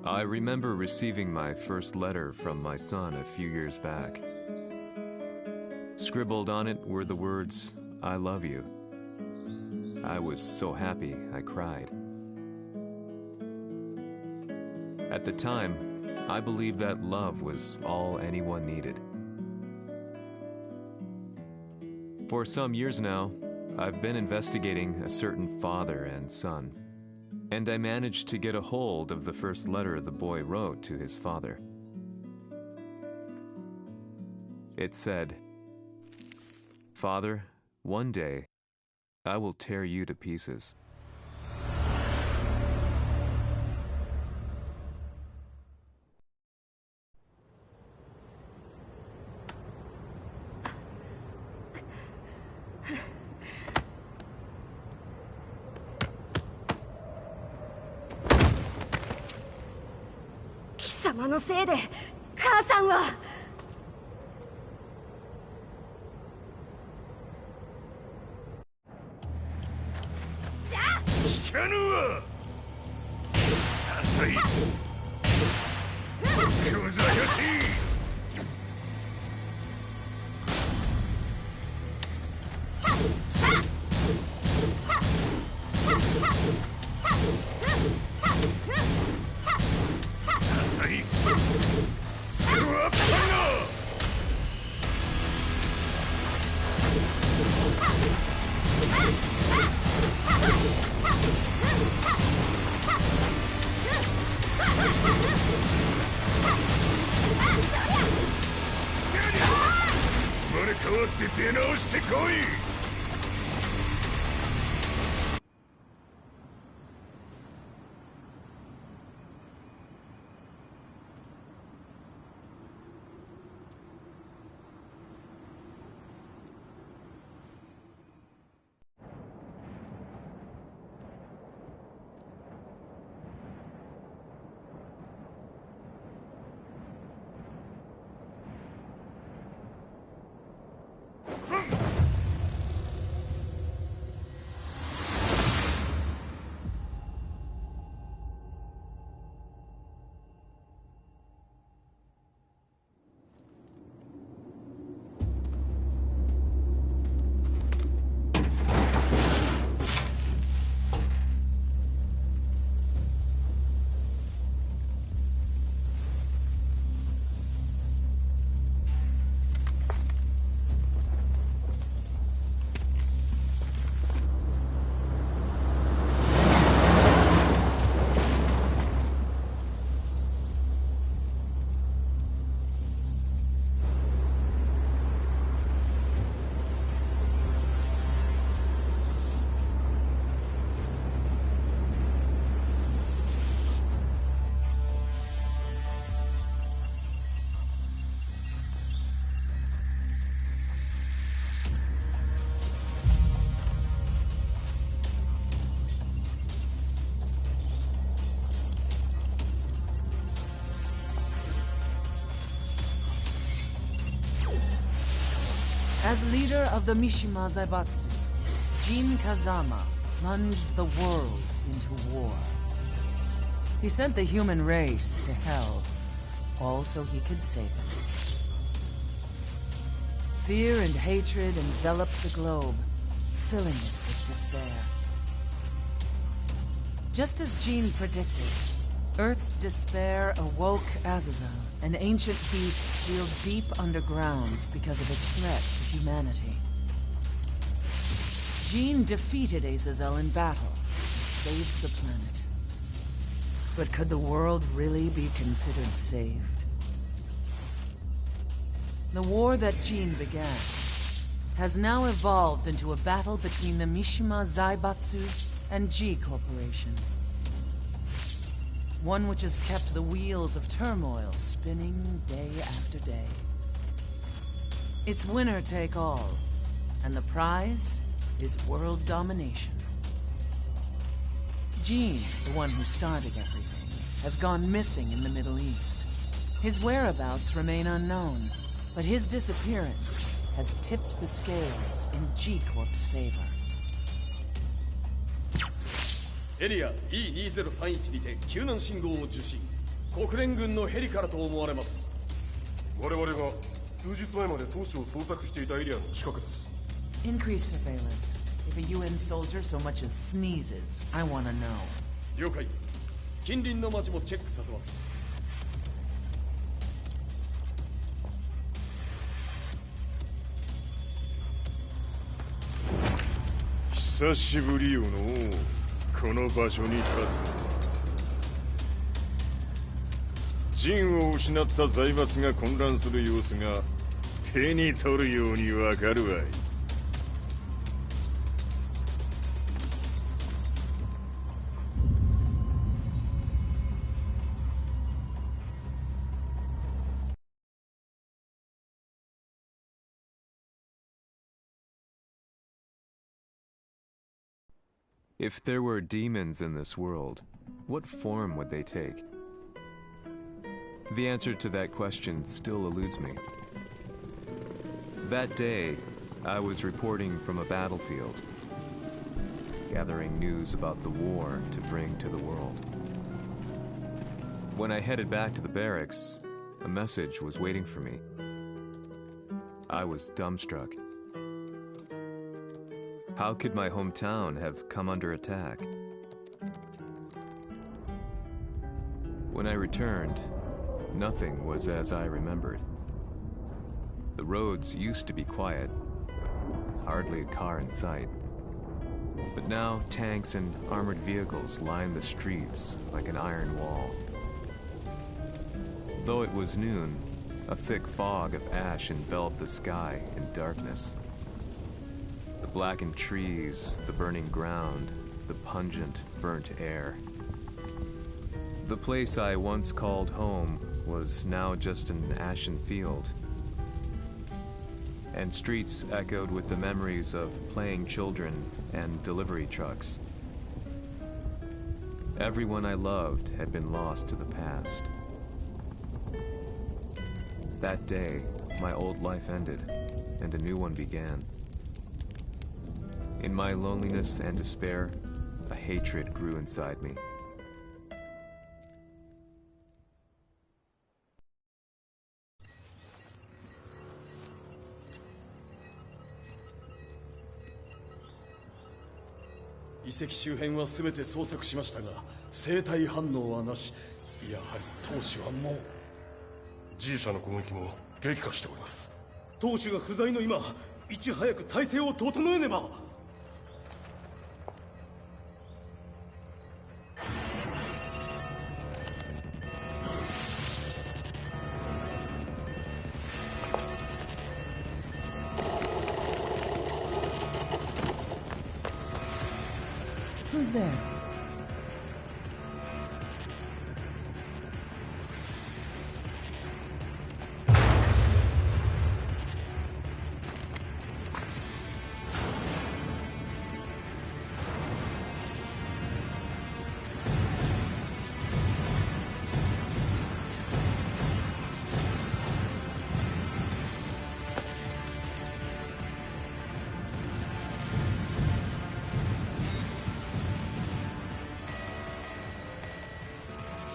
I remember receiving my first letter from my son a few years back. Scribbled on it were the words, "I love you." I was so happy I cried. At the time, I believed that love was all anyone needed. For some years now, I've been investigating a certain father and son, and I managed to get a hold of the first letter the boy wrote to his father. It said, "Father, one day, I will tear you to pieces." "様のせいで母さんは..." 聞かぬわ。浅い。小座よし。浅い。うわっぱな。生まれ変わって出直してこい。As leader of the Mishima Zaibatsu, Jin Kazama plunged the world into war. He sent the human race to hell, all so he could save it. Fear and hatred enveloped the globe, filling it with despair. Just as Jin predicted, Earth's despair awoke Azazel, an ancient beast sealed deep underground because of its threat to humanity. Jin defeated Azazel in battle and saved the planet. But could the world really be considered saved? The war that Jin began has now evolved into a battle between the Mishima Zaibatsu and G Corporation. One which has kept the wheels of turmoil spinning day after day. It's winner take all, and the prize is world domination. Jin, the one who started everything, has gone missing in the Middle East. His whereabouts remain unknown, but his disappearance has tipped the scales in G-Corp's favor. エリア E2031 にて救難信号を受信。国連軍のヘリからと思われます。我々が数日前まで当初を捜索していたエリアの近くです。 Increase surveillance. If a UN soldier so much as sneezes, I want to know. 了解。近隣の町もチェックさせます。久しぶりよのこの場所に立つ。陣を失った財閥が混乱する様子が手に取るようにわかるわい。If there were demons in this world, what form would they take? The answer to that question still eludes me. That day, I was reporting from a battlefield, gathering news about the war to bring to the world. When I headed back to the barracks, a message was waiting for me. I was dumbstruck. How could my hometown have come under attack? When I returned, nothing was as I remembered. The roads used to be quiet, hardly a car in sight. But now tanks and armored vehicles line the streets like an iron wall. Though it was noon, a thick fog of ash enveloped the sky in darkness. The blackened trees, the burning ground, the pungent, burnt air. The place I once called home was now just an ashen field. And streets echoed with the memories of playing children and delivery trucks. Everyone I loved had been lost to the past. That day, my old life ended, and a new one began. In my loneliness and despair, a hatred grew inside me. The 遺跡周辺は全て捜索しましたが、生体反応はなし。やはり当主はもう。G 社の攻撃も激化しております。当主が不在の今、いち早く体制を整えねば。Who's there?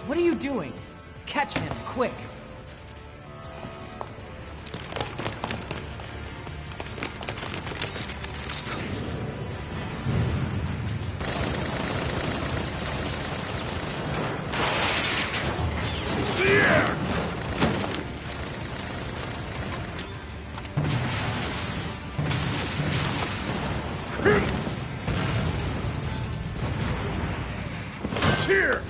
What are you doing? Catch him, quick! Here!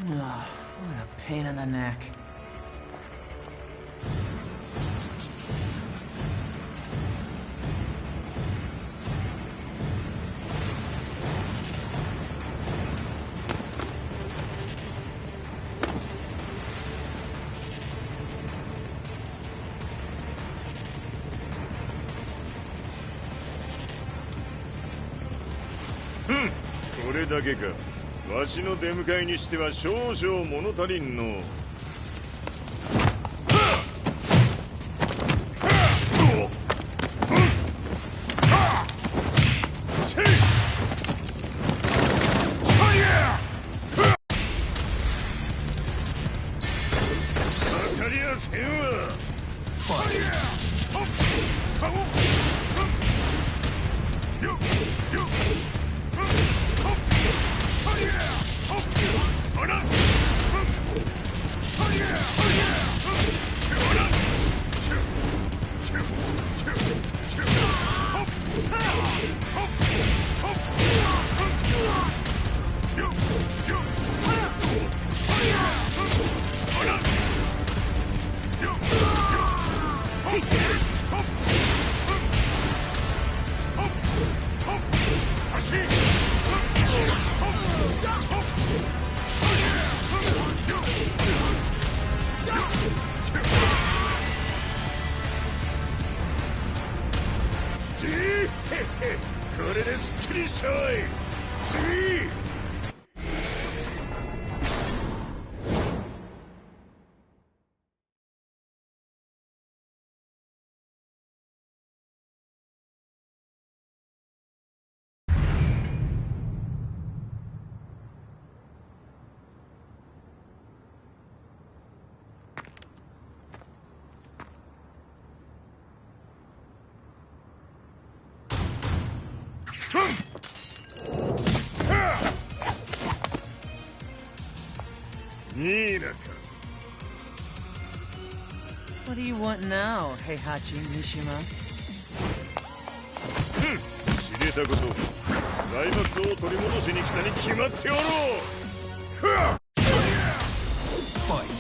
What a pain in the neck. Hmm. これだけか。わしの出迎えにしては少々物足りんの。これですっきりしたわい。次。What do you want now, Heihachi Mishima? 知れたこと、財閥を取り戻しに来たに決まっておろう。Fight.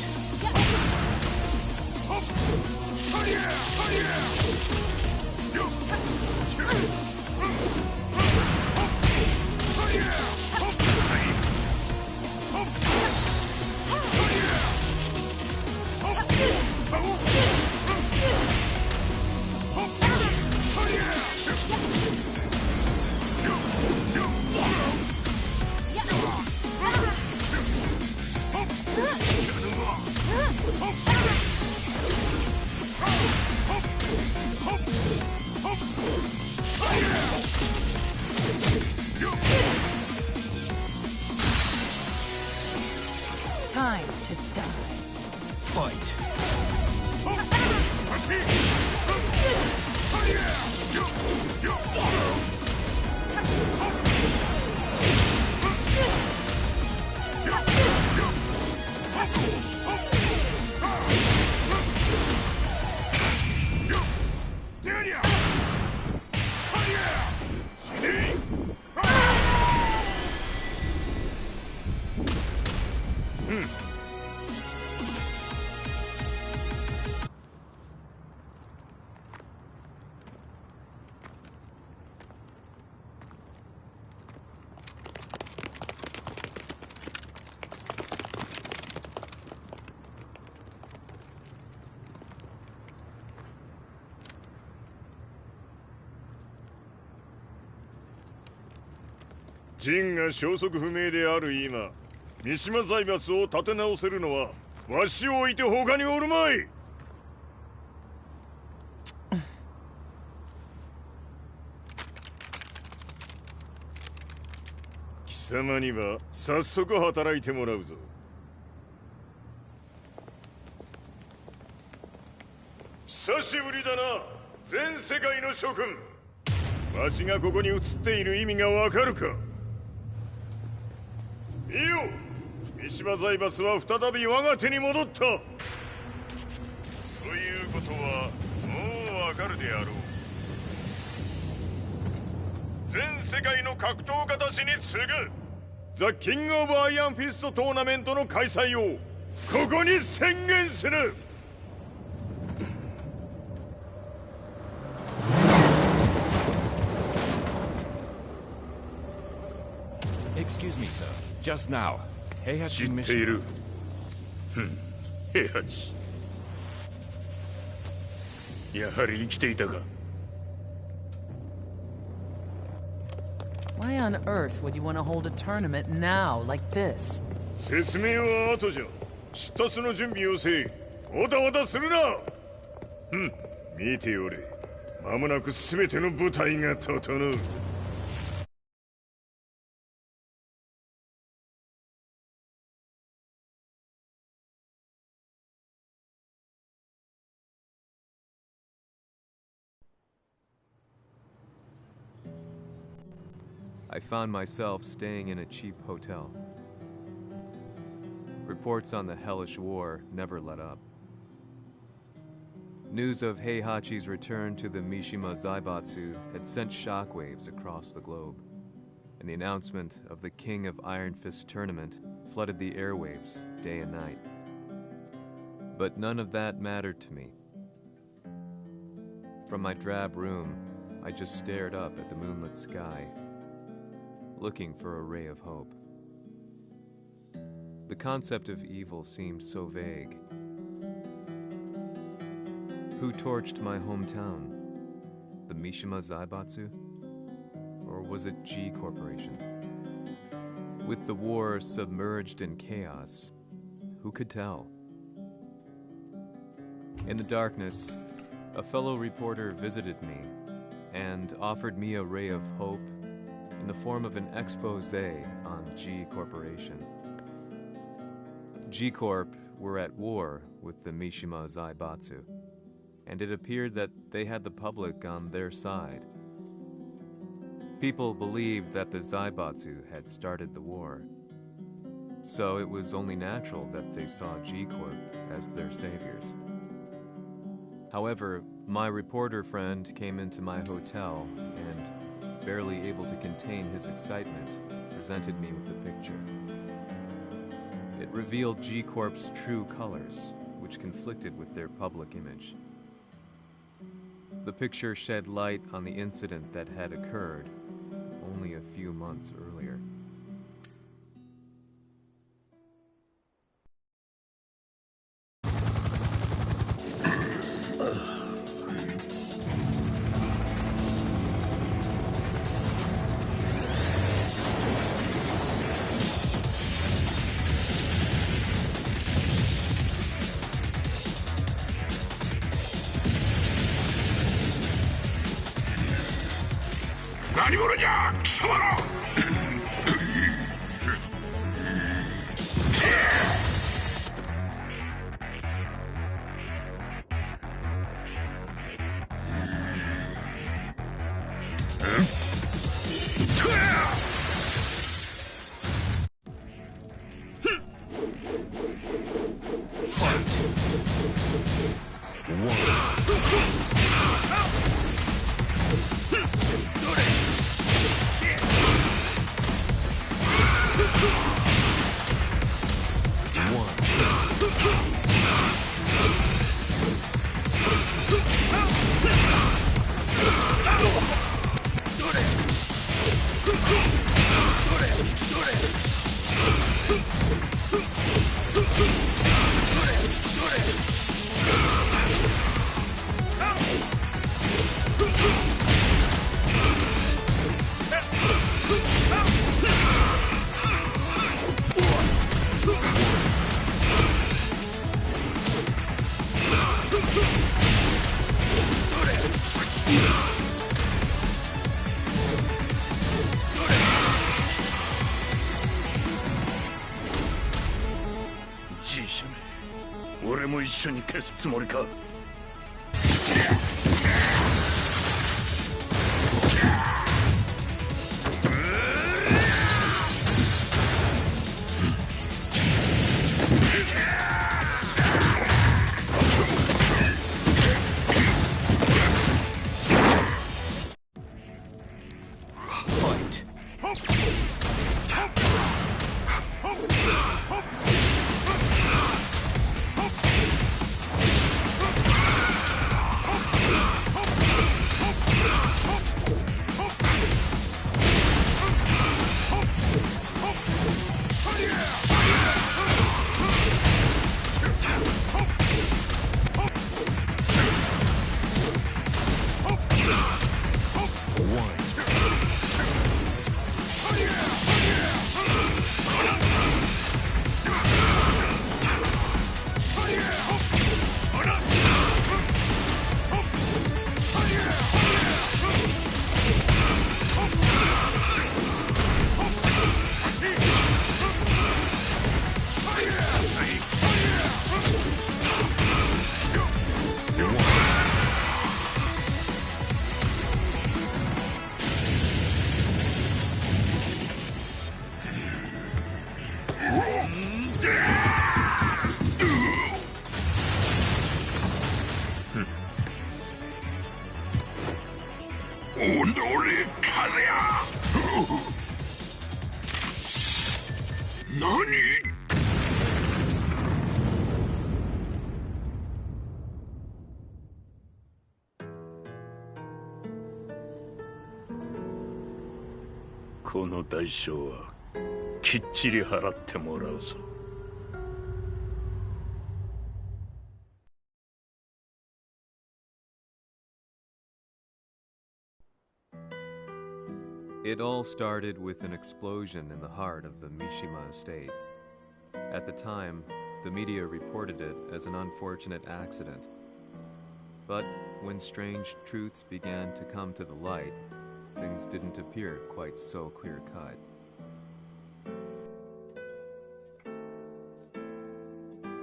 Time to die. Fight.ジンが消息不明である今、三島財閥を立て直せるのはわしを置いて他におるまい。貴様には早速働いてもらうぞ。久しぶりだな、全世界の諸君。わしがここに映っている意味がわかるか。いいよ、三島財閥は再び我が手に戻った。ということはもうわかるであろう。全世界の格闘家たちに次ぐザ・キング・オブ・アイアンフィストトーナメントの開催をここに宣言する。Excuse me, sir. Just now, Heihachi 知ってい Mishima. る。平八。やはり生きていたか。Why on earth would you want to hold a tournament now, like this? 説明は後じゃ。出立の準備をせい。おたおたするな。見ておれ。間もなく全ての部隊が整う。I found myself staying in a cheap hotel. Reports on the hellish war never let up. News of Heihachi's return to the Mishima Zaibatsu had sent shockwaves across the globe, and the announcement of the King of Iron Fist tournament flooded the airwaves day and night. But none of that mattered to me. From my drab room, I just stared up at the moonlit sky, looking for a ray of hope. The concept of evil seemed so vague. Who torched my hometown? The Mishima Zaibatsu? Or was it G Corporation? With the war submerged in chaos, who could tell? In the darkness, a fellow reporter visited me and offered me a ray of hope in the form of an expose on G Corporation. G Corp were at war with the Mishima Zaibatsu, and it appeared that they had the public on their side. People believed that the Zaibatsu had started the war, so it was only natural that they saw G Corp as their saviors. However, my reporter friend came into my hotel and, barely able to contain his excitement, presented me with the picture. It revealed G Corp's true colors, which conflicted with their public image. The picture shed light on the incident that had occurred only a few months earlier. G 社め、俺も一緒に消すつもりか。この代償はきっちり払ってもらうぞ。It all started with an explosion in the heart of the Mishima estate. At the time, the media reported it as an unfortunate accident. But when strange truths began to come to the light, things didn't appear quite so clear-cut.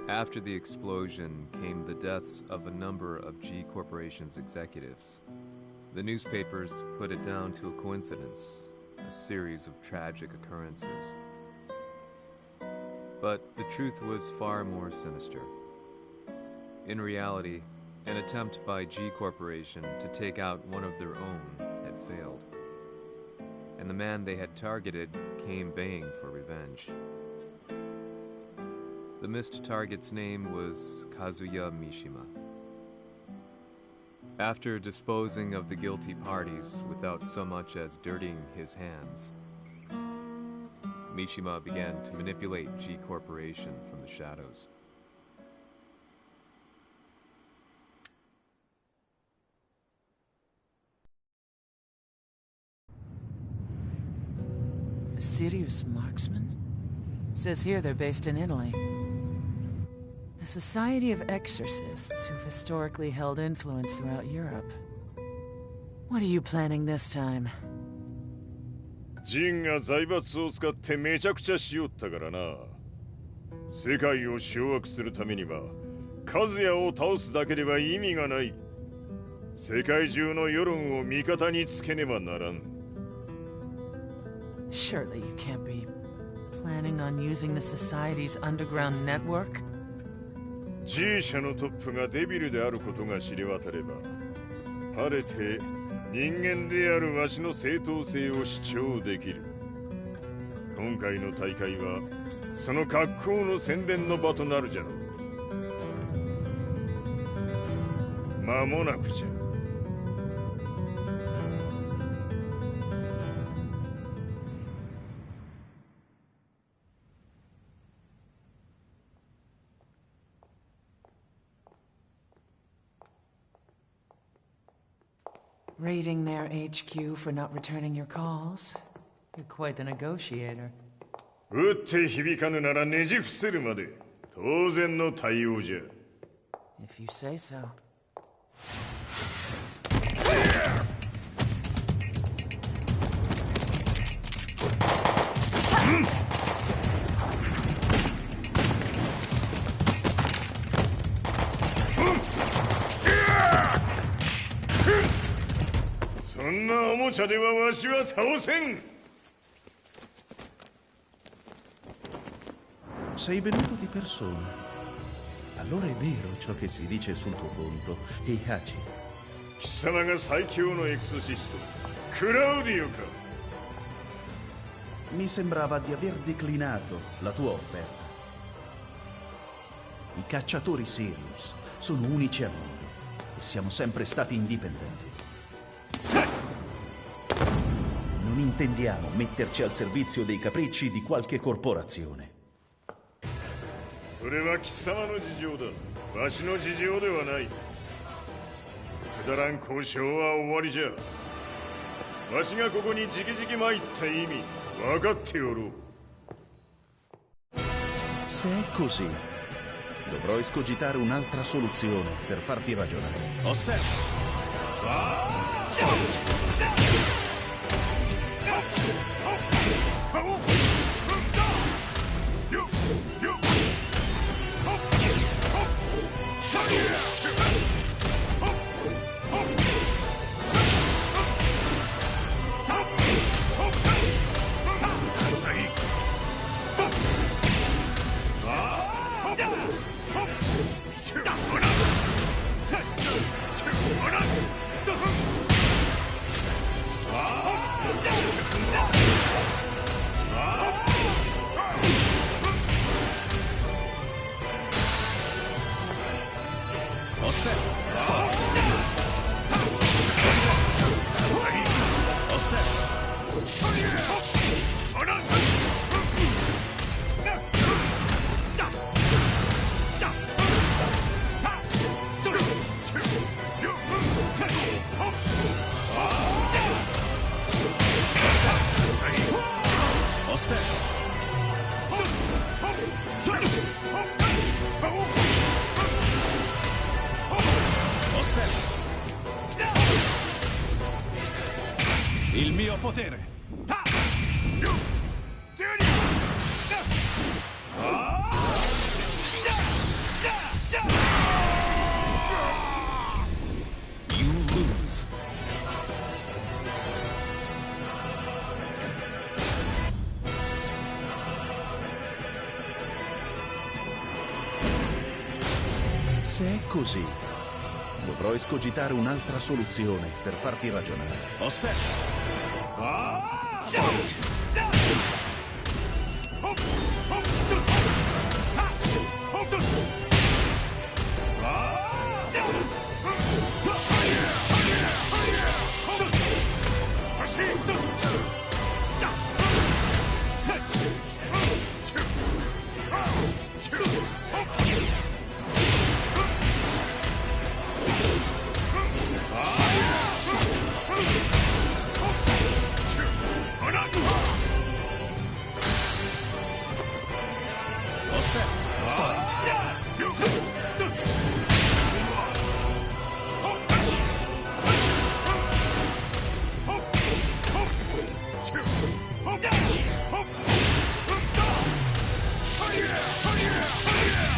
After the explosion came the deaths of a number of G Corporation's executives. The newspapers put it down to a coincidence, a series of tragic occurrences. But the truth was far more sinister. In reality, an attempt by G Corporation to take out one of their own had failed. And the man they had targeted came baying for revenge. The missed target's name was Kazuya Mishima. After disposing of the guilty parties without so much as dirtying his hands, Mishima began to manipulate G Corporation from the shadows. A serious marksman? Says here they're based in Italy. A society of exorcists who've historically held influence throughout Europe. What are you planning this time? ジンが財閥を使ってめちゃくちゃしよったからな。世界を掌握するためにはカズヤを倒すだけでは意味がない。世界中の世論を味方につけねばならん。Surely you can't be planning on using the society's underground network? G 社のトップがデビルであることが知れ渡れば、晴れて人間であるわしの正当性を主張できる。今回の大会はその格好の宣伝の場となるじゃろう。間もなくじゃ。Raiding their HQ for not returning your calls? You're quite the negotiator. 撃って響かぬならねじ伏せるまで当然の対応じゃ。If you say so. そんなおもちゃではわしは倒せん。Sei venuto di persona. Allora è vero ciò che si dice sul tuo conto, Heihachi. 貴様が最強のエクソシスト、クラウディオか。Mi sembrava di aver declinato la tua offerta. I cacciatori Sirius sono unici al mondo e siamo sempre stati indipendenti. Non intendiamo metterci al servizio dei capricci di qualche corporazione. それは貴様の事情だ。わしの事情ではない。くだらん交渉は終わりじゃ。わしがここに直々参った意味分かっておろう。Se è così, dovrò escogitare un'altra soluzione per farti ragionare. Osserva! Il mio potere! You lose. Se è così, dovrò escogitare un'altra soluzione per farti ragionare. Osserva!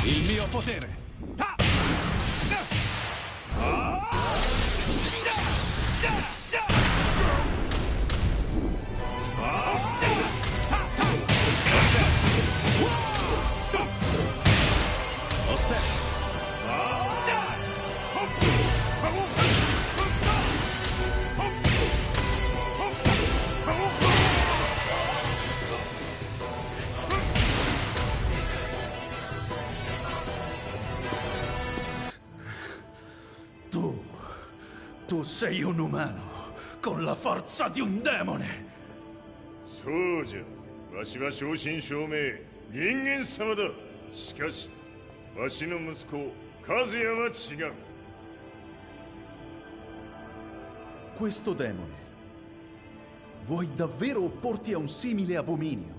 Il mio potere! Tu sei un umano, con la forza di un demone! そうじゃ。わしは正真正銘人間様だ。しかしわしの息子和也は違う。 Questo demone, vuoi davvero opporti a un simile abominio?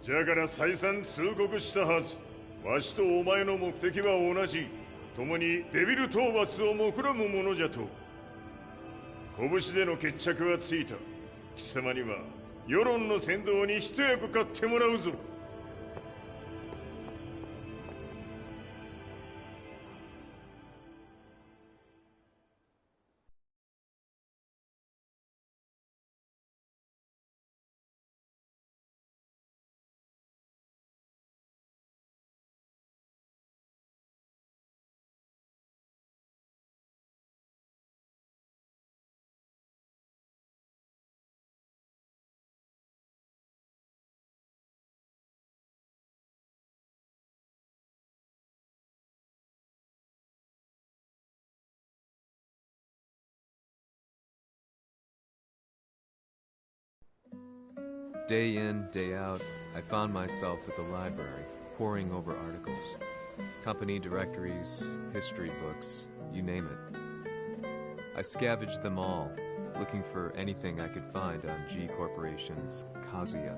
じゃから再三通告したはず。わしとお前の目的は同じ。共にデビル討伐を目論むものじゃと。拳での決着はついた。貴様には世論の先導に一役買ってもらうぞ。Day in, day out, I found myself at the library, poring over articles. Company directories, history books, you name it. I scavenged them all, looking for anything I could find on G Corporation's Kazuya,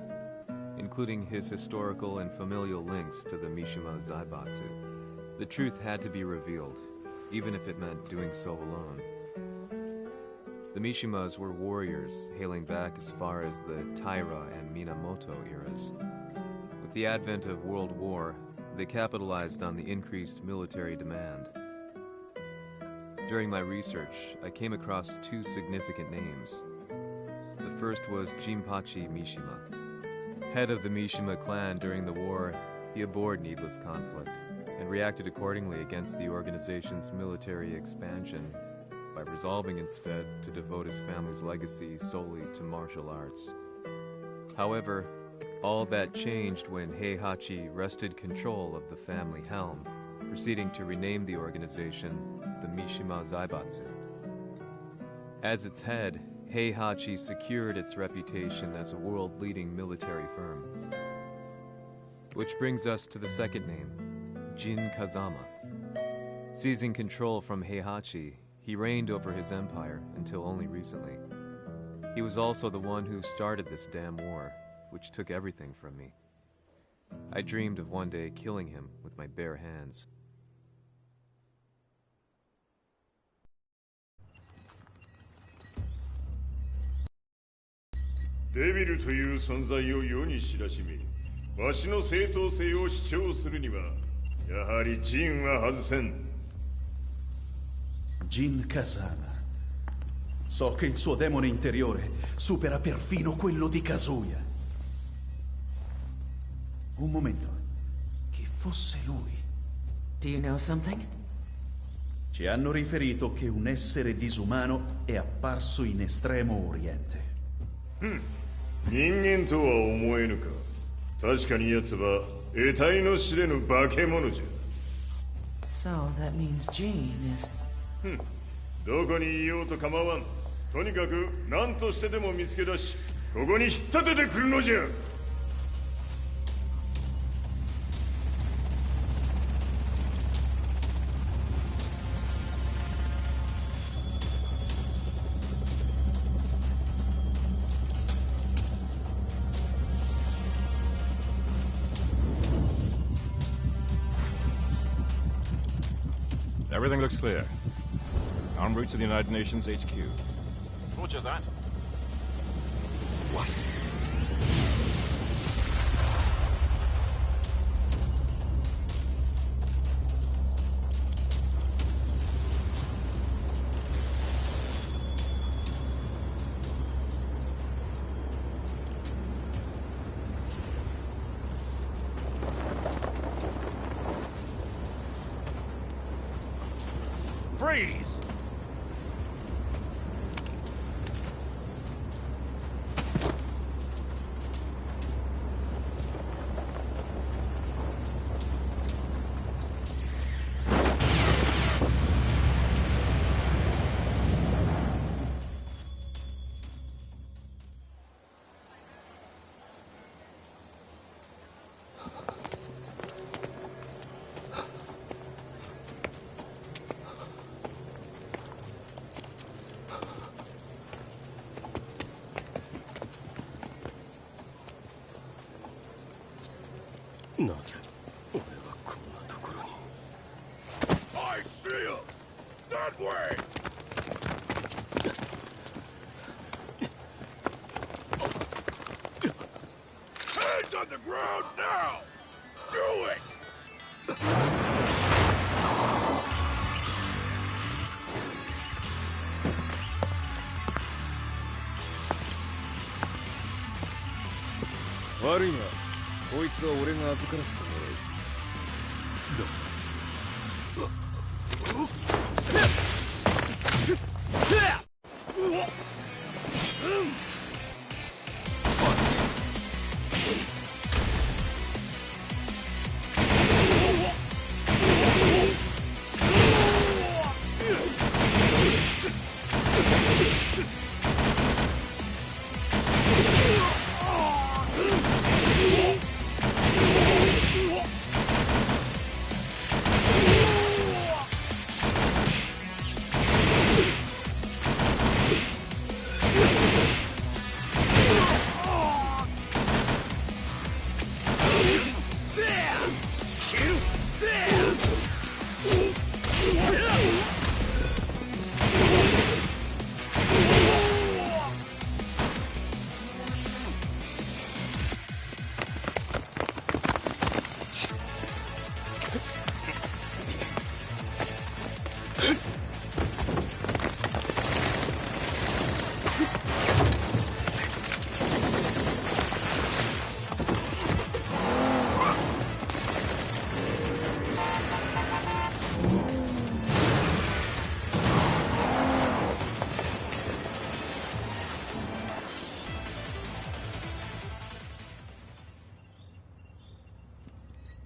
including his historical and familial links to the Mishima Zaibatsu. The truth had to be revealed, even if it meant doing so alone. The Mishimas were warriors hailing back as far as the Taira and Minamoto eras. With the advent of World War, they capitalized on the increased military demand. During my research, I came across two significant names. The first was Jinpachi Mishima. Head of the Mishima clan during the war, he abhorred needless conflict and reacted accordingly against the organization's military expansion by by resolving instead to devote his family's legacy solely to martial arts. However, all that changed when Heihachi wrested control of the family helm, proceeding to rename the organization the Mishima Zaibatsu. As its head, Heihachi secured its reputation as a world-leading military firm. Which brings us to the second name, Jin Kazama. Seizing control from Heihachi, he reigned over his empire until only recently. He was also the one who started this damn war, which took everything from me. I dreamed of one day killing him with my bare hands. デビルという存在を世に知らしめ、わしの正当性を主張するには、やはりジンは外せん。Jin Kazama. So che il suo demone interiore supera perfino quello di Kazuya. Un momento. Chi fosse lui? Do you know something? Ci hanno riferito che un essere disumano è apparso in Estremo Oriente. 人間とは思えぬか。確かに奴は得体の知れぬ化け物じゃ。So that means Jean is... どこにいようと構わん。とにかく何としてでも見つけ出し、ここに引っ立ててくるのじゃ。Everything looks clear. En route to the United Nations HQ. Roger that. What? Freeze! I see him! That way! Hands on the ground now! Do it! Worry not. こいつは俺が預からせてもらう。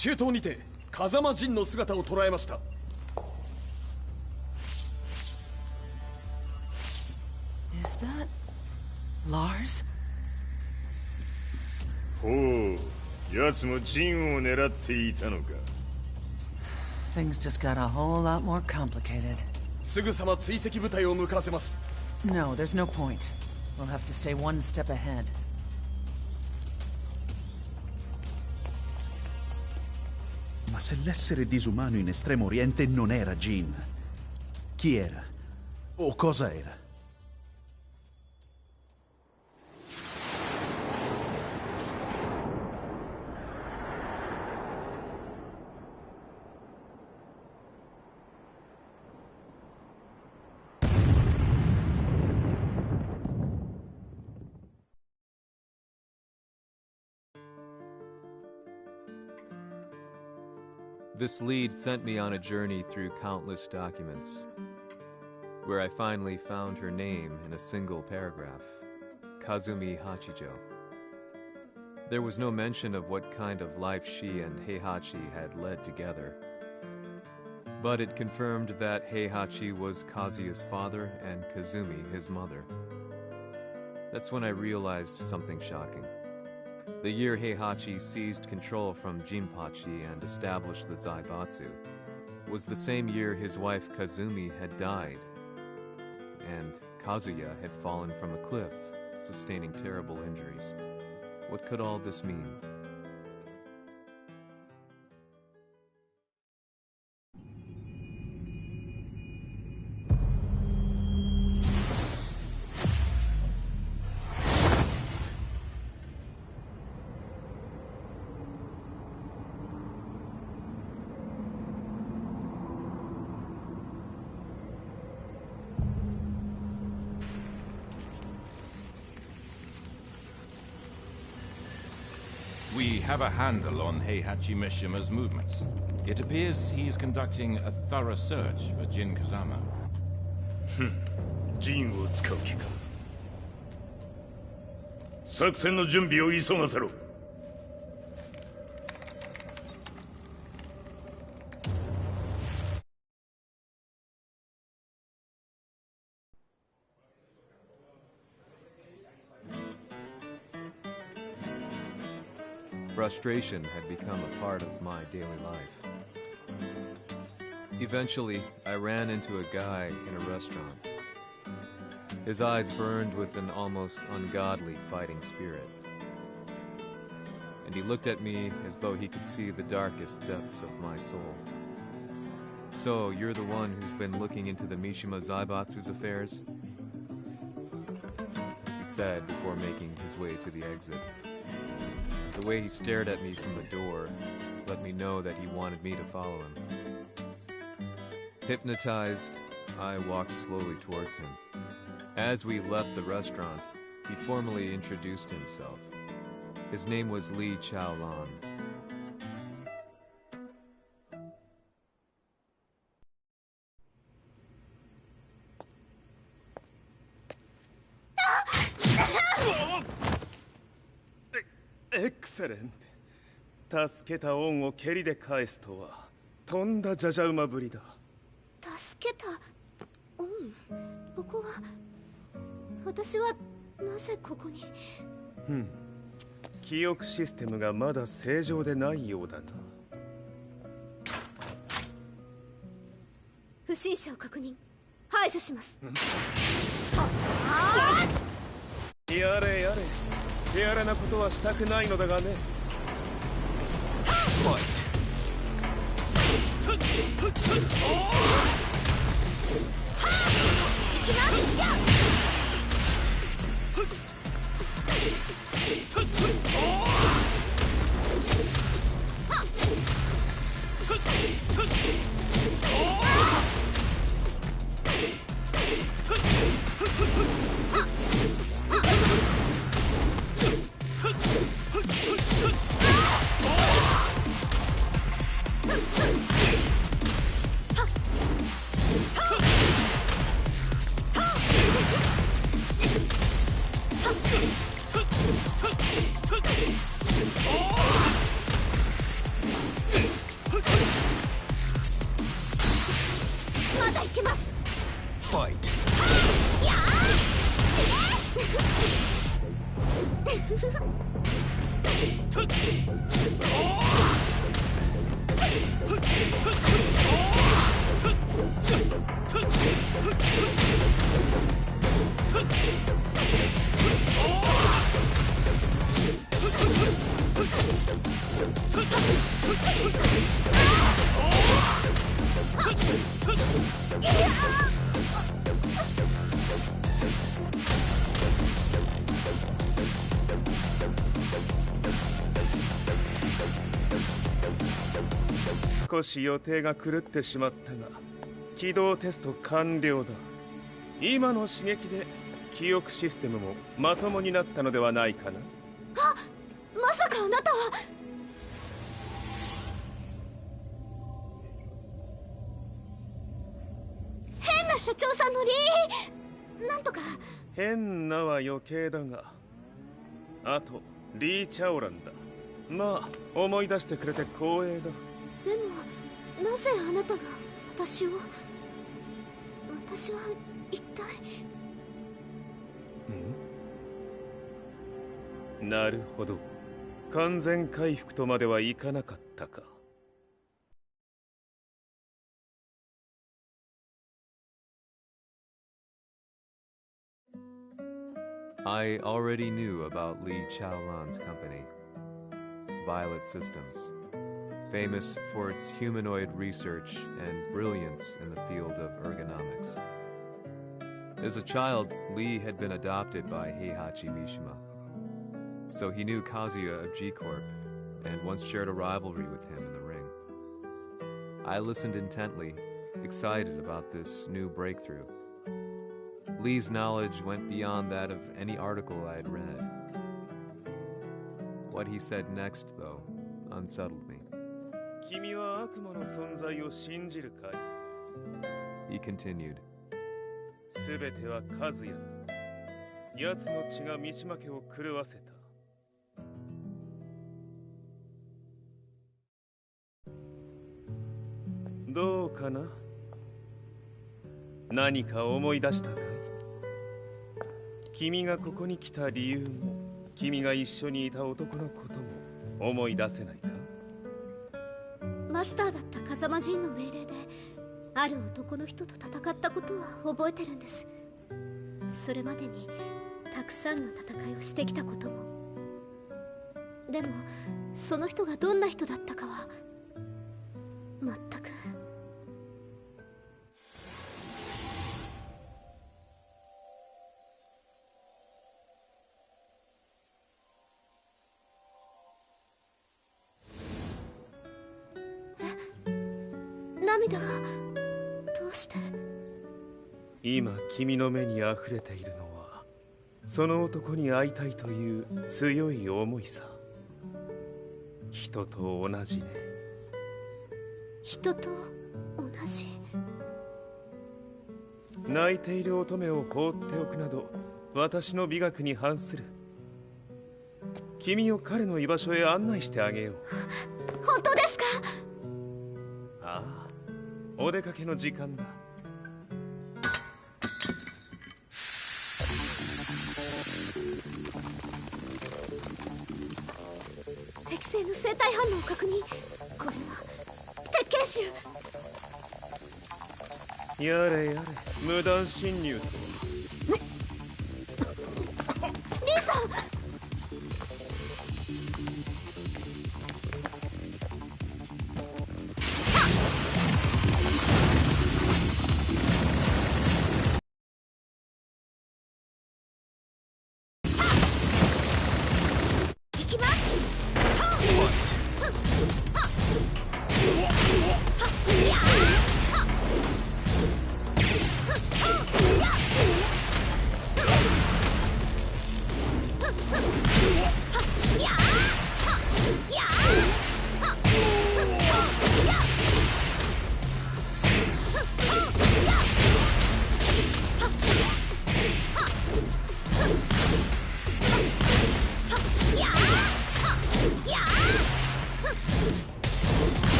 中東にて風間陣の姿を捉えました。Is that Lars? ほう、奴もジンを狙っていたのか。Things just got a whole lot more complicated. すぐさま追跡部隊を向かわせます。No, there's no point. We'll have to stay one step ahead. Ma se l'essere disumano in Estremo Oriente non era Jin, chi era? O cosa era? This lead sent me on a journey through countless documents, where I finally found her name in a single paragraph, Kazumi Hachijo. There was no mention of what kind of life she and Heihachi had led together, but it confirmed that Heihachi was Kazuya's father and Kazumi his mother. That's when I realized something shocking. The year Heihachi seized control from Jinpachi and established the Zaibatsu was the same year his wife Kazumi had died, and Kazuya had fallen from a cliff, sustaining terrible injuries. What could all this mean? We have a handle on Heihachi Mishima's movements. It appears he is conducting a thorough search for Jin Kazama. ジンを使う気か。作戦の準備を急がせろ。Frustration had become a part of my daily life. Eventually, I ran into a guy in a restaurant. His eyes burned with an almost ungodly fighting spirit. And he looked at me as though he could see the darkest depths of my soul. "So, you're the one who's been looking into the Mishima Zaibatsu's affairs?" he said before making his way to the exit. The way he stared at me from the door let me know that he wanted me to follow him. Hypnotized, I walked slowly towards him. As we left the restaurant, he formally introduced himself. His name was Li Chaolan. Excellent. 助けた恩を蹴りで返すとはとんだじゃじゃ馬ぶりだ。助けた恩。ここは私はなぜここに。記憶システムがまだ正常でないようだな。不審者を確認。排除します。やれやれ。手荒なことはしたくないのだがね。少し予定が狂ってしまったが、起動テスト完了だ。今の刺激で記憶システムもまともになったのではないかな。あ、まさかあなたは。変な社長さんのなんとか。変なは余計だが、あとリー・チャオランだ。まあ思い出してくれて光栄だ。でもなぜあなたが私は一体。なるほど、完全回復とまではいかなかったか。I already knew about Li Chaolan's company, Violet Systems, famous for its humanoid research and brilliance in the field of ergonomics. As a child, Li had been adopted by Heihachi Mishima, so he knew Kazuya of G-Corp and once shared a rivalry with him in the ring. I listened intently, excited about this new breakthrough. Lee's knowledge went beyond that of any article I had read. What he said next, though, unsettled me. 君は悪魔の存在を信じるかい? He continued. すべてはカズヤだ。奴の血が三島家を狂わせた。どうかな？何か思い出したかい？君がここに来た理由も、君が一緒にいた男のことも思い出せないか？マスターだった風間陣の命令である男の人と戦ったことは覚えてるんです。それまでにたくさんの戦いをしてきたことも。でもその人がどんな人だったかは全く。涙がどうして？今君の目に溢れているのはその男に会いたいという強い思いさ。人と同じね。人と同じ？泣いている乙女を放っておくなど私の美学に反する。君を彼の居場所へ案内してあげよう。本当ですか？ああ、お出かけの時間だ。適正の生体反応を確認。これは鉄拳臭。やれやれ、無断侵入とは。リーさん。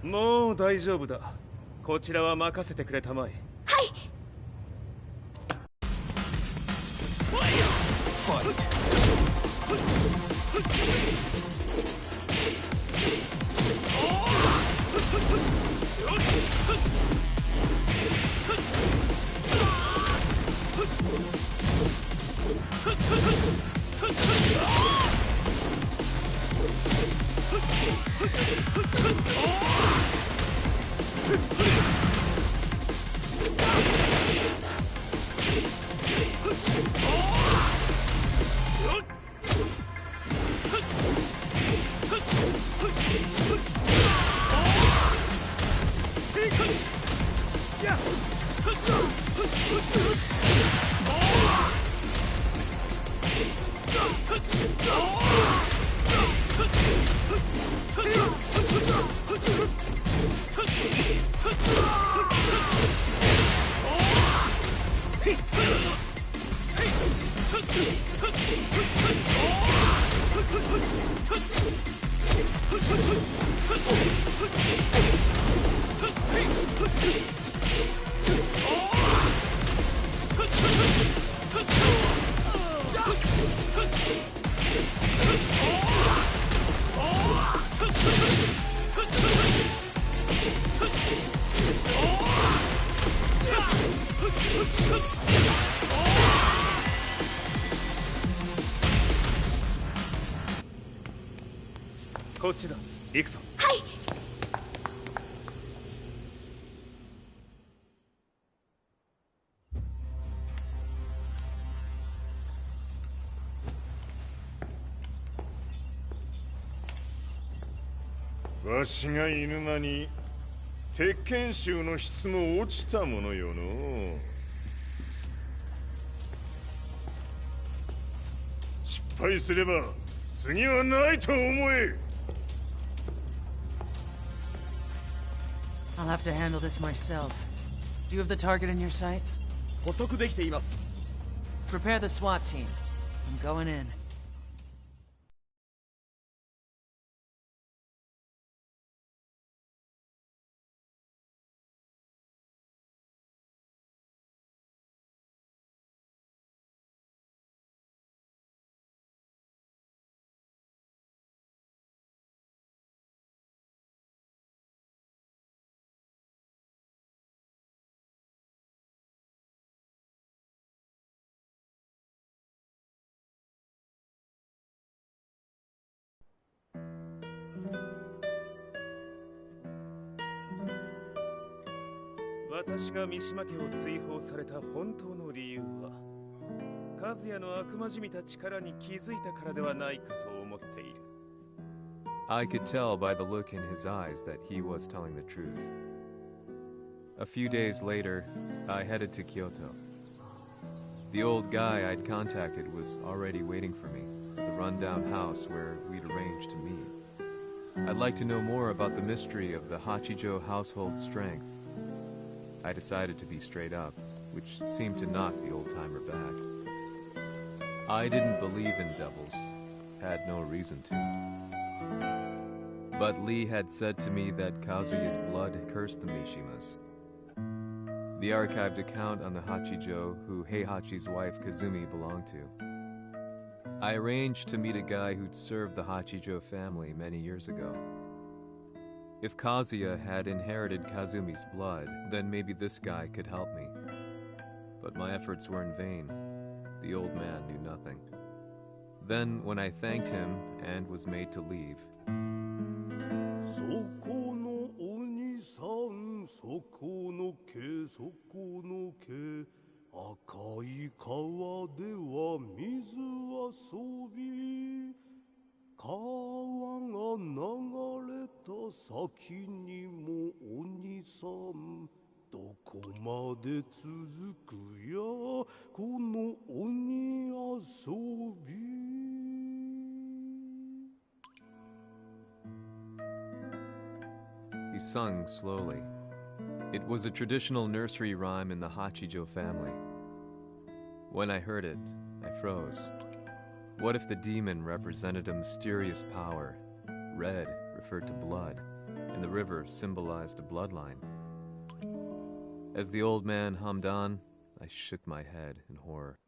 もう大丈夫だ。こちらは任せてくれたまえ。はい。こっちだ。行くぞ。はい。わしが犬間に鉄拳衆の質も落ちたものよの。失敗すれば次はないと思え。I'll have to handle this myself. Do you have the target in your sights? 捕捉できています。 Prepare the SWAT team. I'm going in. "私が三島家を追放された本当の理由は、和也の悪魔じみた力に気づいたからではないかと思っている。I could tell by the look in his eyes that he was telling the truth. A few days later, I headed to Kyoto. The old guy I'd contacted was already waiting for me at the rundown house where we'd arranged to meet. I'd like to know more about the mystery of the Hachijo household strength. I decided to be straight up, which seemed to knock the old-timer back. I didn't believe in devils, had no reason to. But Lee had said to me that Kazuya's blood cursed the Mishimas. The archived account on the Hachijo who Heihachi's wife Kazumi belonged to. I arranged to meet a guy who'd served the Hachijo family many years ago. If Kazuya had inherited Kazumi's blood, then maybe this guy could help me. But my efforts were in vain. The old man knew nothing. Then, when I thanked him and was made to leave, そこの鬼さん、そこの毛、そこの毛、赤い川では水遊び、川が先にも鬼さんどこまで続くやこの鬼遊び。 He sung slowly. It was a traditional nursery rhyme in the Hachijo family. When I heard it, I froze. What if the demon represented a mysterious power? Red referred to blood, and the river symbolized a bloodline. As the old man hummed on, I shook my head in horror.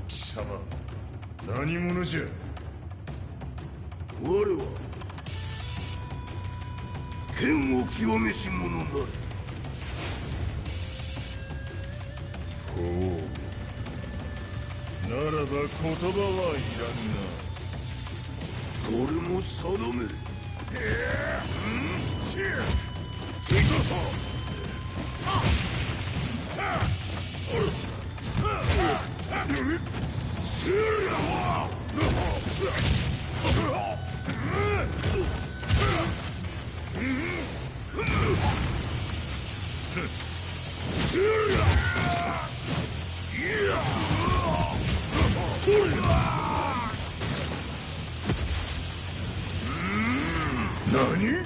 Sama, 何者じゃ。我は剣を極めし者なり。ほう。ならば言葉はいらんな。これも定め。何？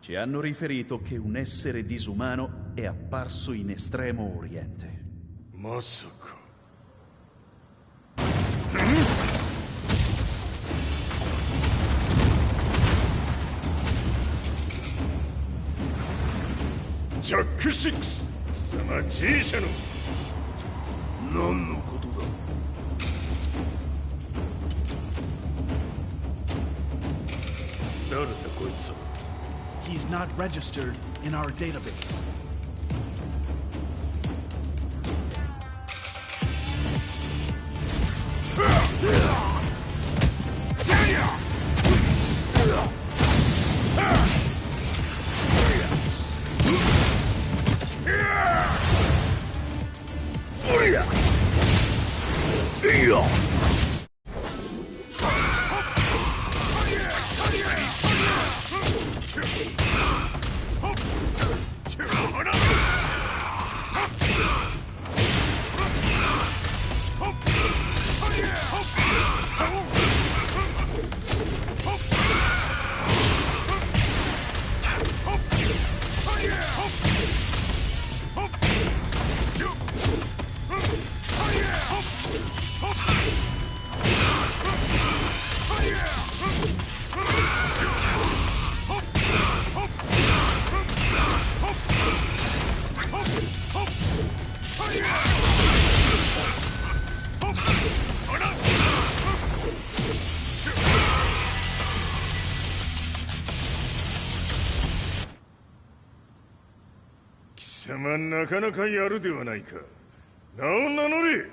Ci hanno riferito che un essere disumano è apparso in Estremo Oriente. Masaka. Jack 6! 貴様 G 社の何のことだ。誰だこいつは。 He's not registered in our database.貴様なかなかやるではないか。名を名乗れ。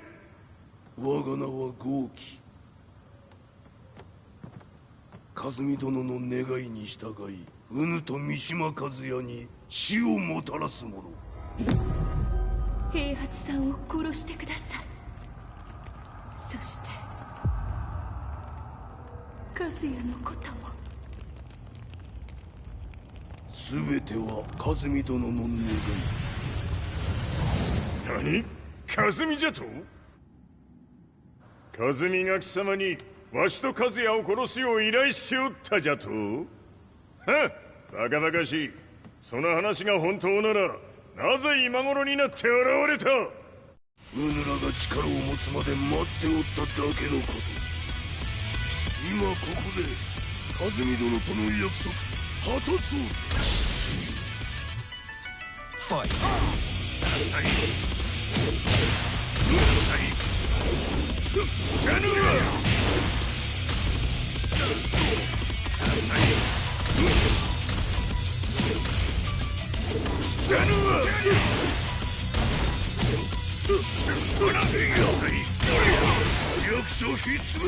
我が名は豪輝。和美殿の願いに従い、うぬと三島和也に死をもたらす者。平八さんを殺してください。そして和也のことも。全ては和美殿の願い。何？和美じゃと？和美が貴様にわしと和也を殺すよう依頼しておったじゃと？はっ、バカバカしい。その話が本当ならなぜ今頃になって現れた？うぬらが力を持つまで待っておっただけのこと。今ここで和美殿との約束果たそう。ファイト。弱小ひつむ。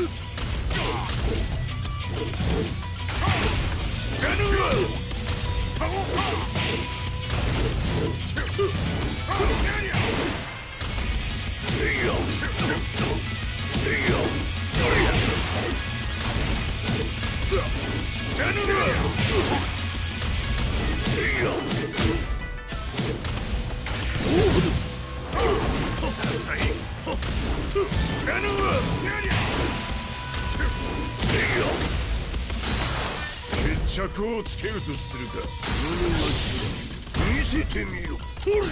決着をつけるとするか。見せてみよ。ほら。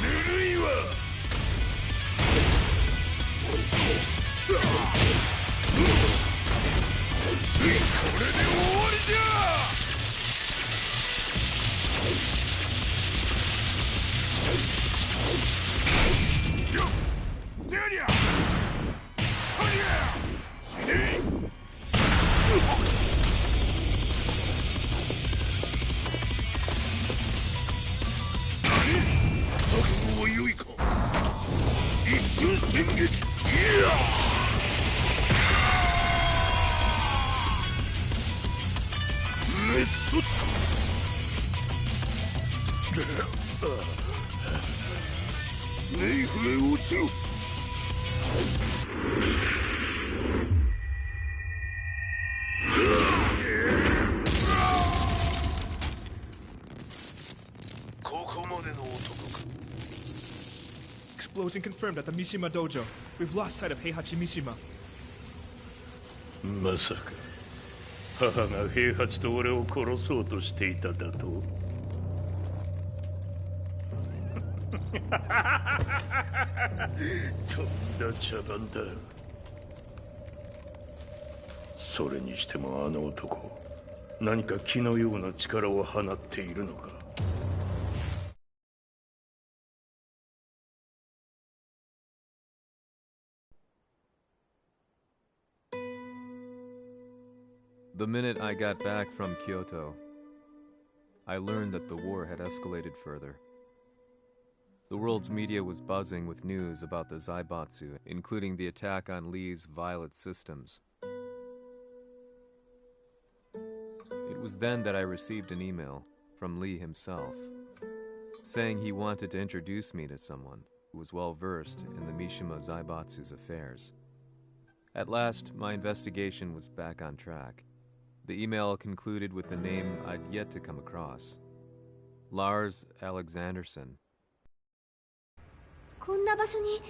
ぬるいわ。これで終わりじゃ。覚悟は良いか。一瞬戦撃。いやメッソ。ネイフへ落ちろ。ここまでの男か。Explosion confirmed at the Mishima dojo. We've lost sight of Heihachi Mishima. まさか母が平八と俺を殺そうとしていただと？とんだ茶番だ。それにしてもあの男、何か気のような力を放っているのか。The minute I got back from Kyoto, I learned that the war had escalated further. The world's media was buzzing with news about the Zaibatsu, including the attack on Lee's Violet systems. It was then that I received an email from Lee himself, saying he wanted to introduce me to someone who was well versed in the Mishima Zaibatsu's affairs. At last, my investigation was back on track. The email concluded with a name I'd yet to come across. Lars Alexanderson. こんな場所に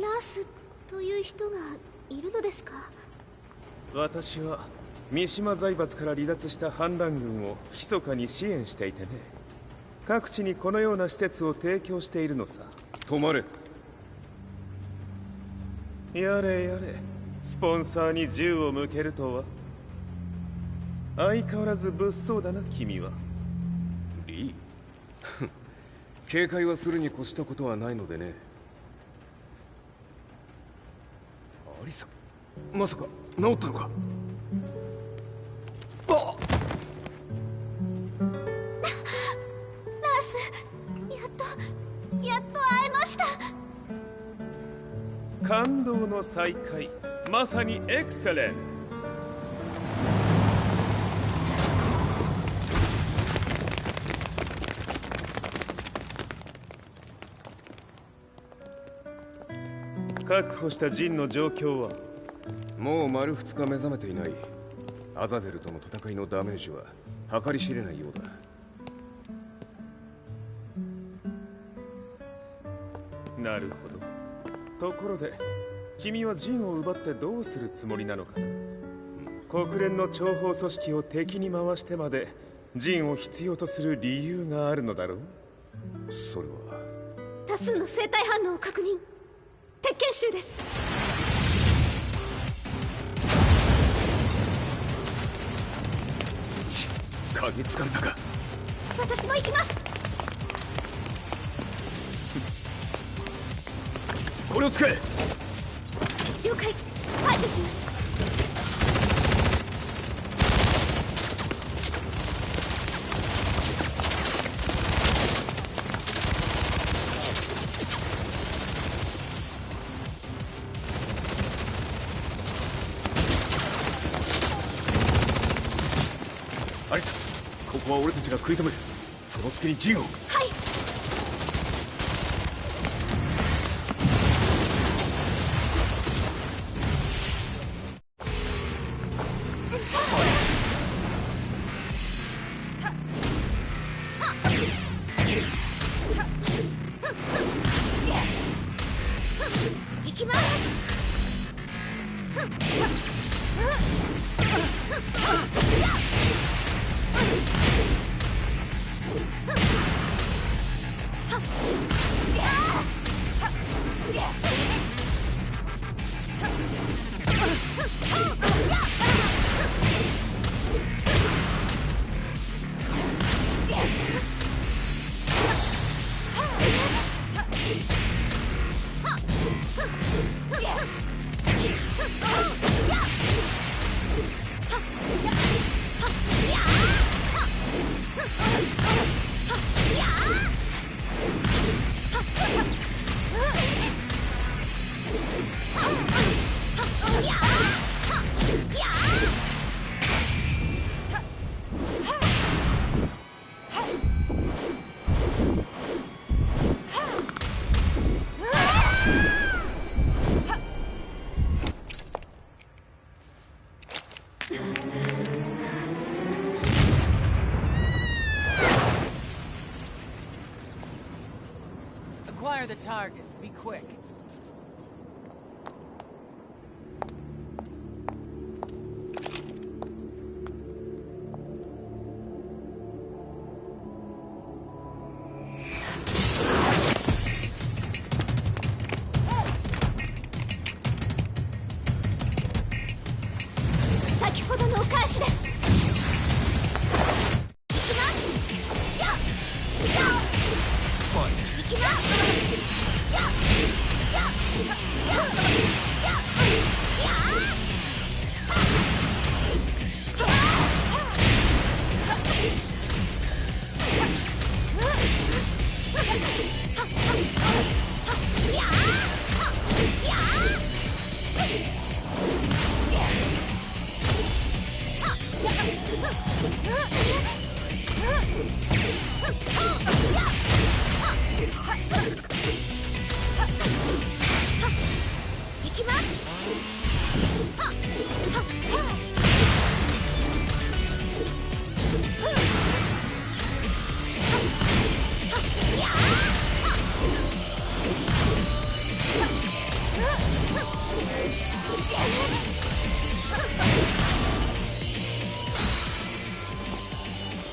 ラースという人がいるのですか？私は三島財閥から離脱した反乱軍を密かに支援していてね。各地にこのような施設を提供しているのさ。止まれ。やれやれ、スポンサーに銃を向けるとは。相変わらず物騒だな君は。リー警戒はするに越したことはないのでね。アリサ、まさか治ったのか。あっやっと会えました。感動の再会、まさにエクセレント。確保したジンの状況は？もう丸2日目覚めていない。アザゼルとの戦いのダメージは計り知れないようだ。なるほど。ところで君はジンを奪ってどうするつもりなのかな。国連の諜報組織を敵に回してまでジンを必要とする理由があるのだろう。それは多数の生体反応を確認。鉄拳衆です。嗅ぎつかれたか。私も行きます。これを使え。了解。排除します。アリサ、ここは俺たちが食い止める。その隙にジンを。はい。Acquire the target. Be quick.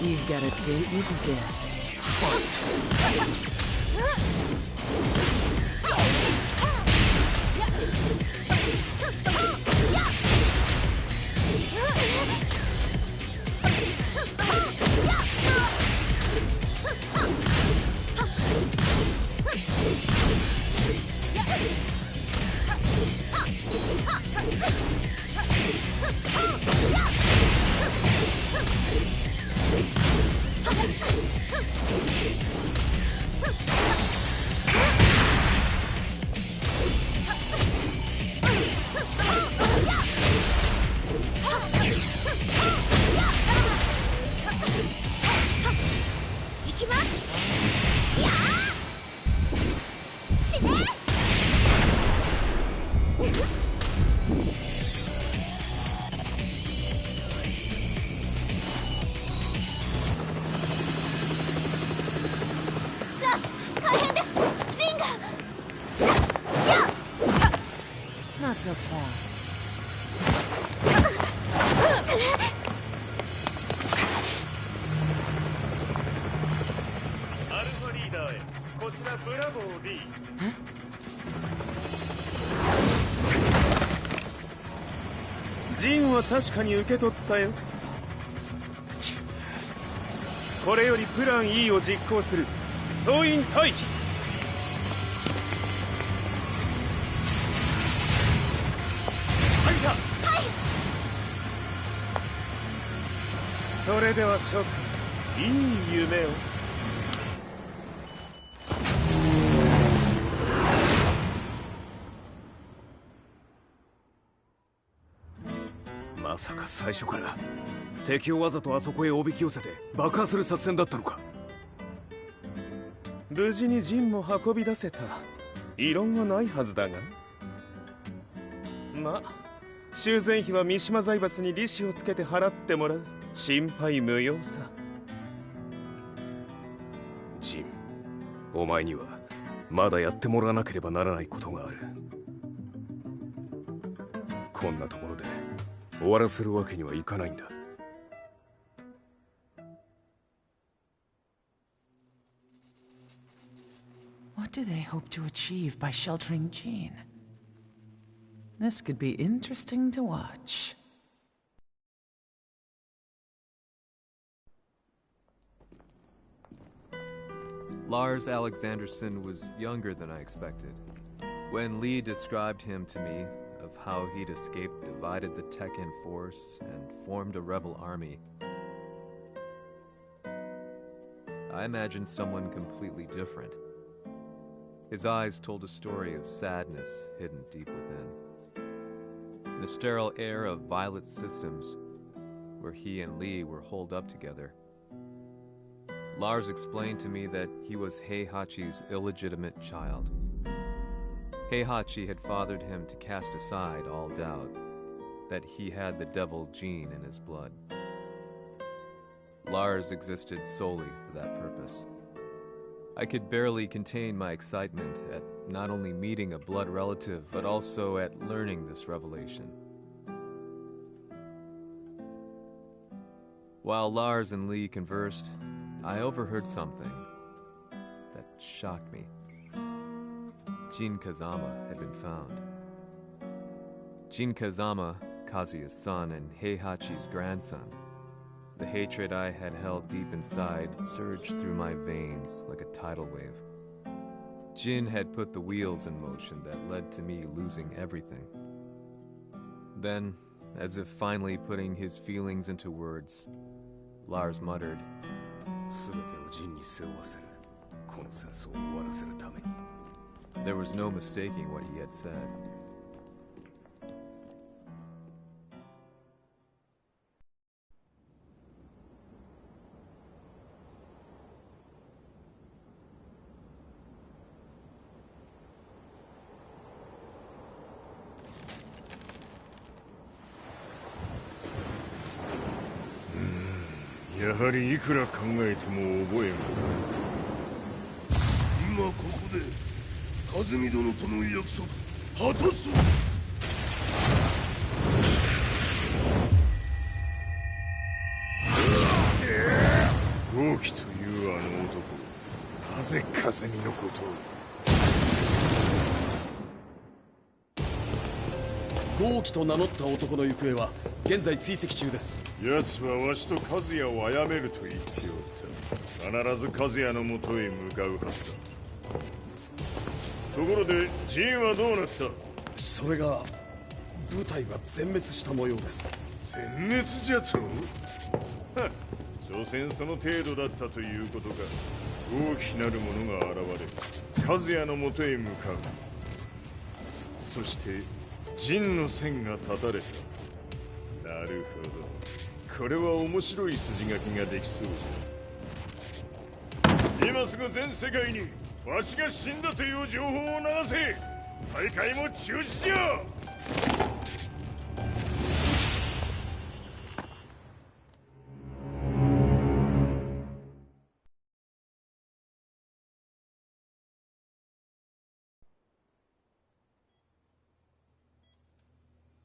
You've got a date with death. Not so fast. アルファリーダーへ、こちらブラボー D。ジンは確かに受け取ったよ。これよりプラン E を実行する。総員退避。それでは諸君、いい夢を。まさか最初から敵をわざとあそこへおびき寄せて爆破する作戦だったのか。無事に陣も運び出せた。異論はないはずだが。まあ修繕費は三島財閥に利子をつけて払ってもらう。心配無用さ。ジン、お前にはまだやってもらわなければならないことがある。こんなところで終わらせるわけにはいかないんだ。What do they hope to achieve by sheltering Jean? This could be interesting to watch. Lars Alexanderson was younger than I expected. When Lee described him to me, of how he'd escaped, divided the Tekken force, and formed a rebel army, I imagined someone completely different. His eyes told a story of sadness hidden deep within. The sterile air of Violet Systems, where he and Lee were holed up together. Lars explained to me that he was Heihachi's illegitimate child. Heihachi had fathered him to cast aside all doubt that he had the devil gene in his blood. Lars existed solely for that purpose. I could barely contain my excitement at not only meeting a blood relative, but also at learning this revelation. While Lars and Lee conversed, I overheard something that shocked me. Jin Kazama had been found. Jin Kazama, Kazuya's son and Heihachi's grandson. The hatred I had held deep inside surged through my veins like a tidal wave. Jin had put the wheels in motion that led to me losing everything. Then, as if finally putting his feelings into words, Lars muttered, There was no mistaking what he had said. やはりいくら考えても覚えが。今ここで和美殿との約束果たす。豪輝というあの男、ぜ風見のこと豪輝と名乗った男の行方は現在追跡中です。奴はわしと和也を殺めると言っておった。必ず和也のもとへ向かうはずだ。ところでジンはどうなった？それが部隊は全滅した模様です。全滅じゃと？所詮その程度だったということか。大きなる者が現れ和也のもとへ向かう。そして陣の線が断たれた。なるほど、これは面白い筋書きができそうじゃ。今すぐ全世界にわしが死んだという情報を流せ。大会も中止じゃ。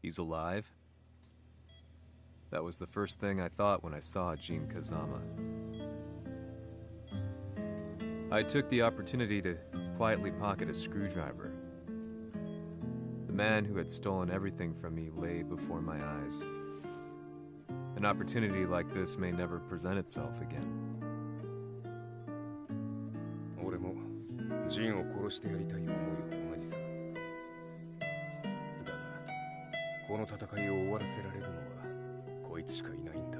He's alive? That was the first thing I thought when I saw Jin Kazama. I took the opportunity to quietly pocket a screwdriver. The man who had stolen everything from me lay before my eyes. An opportunity like this may never present itself again. 俺もジンを殺してやりたい思いは同じさ。だがこの戦いを終わらせられるのはこいつしかいないんだ。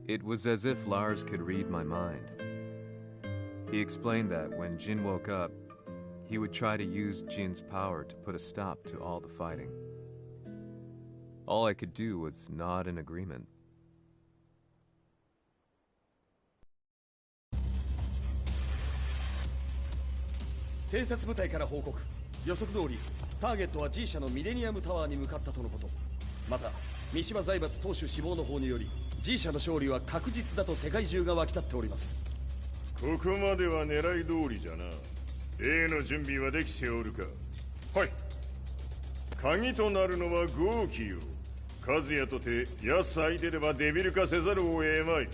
It was as if Lars could read my mind. He explained that when Jin woke up, he would try to use Jin's power to put a stop to all the fighting. All I could do was nod in agreement. 偵察部隊から報告。予測通りターゲットは G 社のミレニアムタワーに向かったとのこと。また三島財閥当主死亡の方により G 社の勝利は確実だと世界中が沸き立っております。ここまでは狙い通りじゃな。例の準備はできておるか？はい。鍵となるのは豪輝よ。和也とて奴相手ではデビル化せざるを得まい。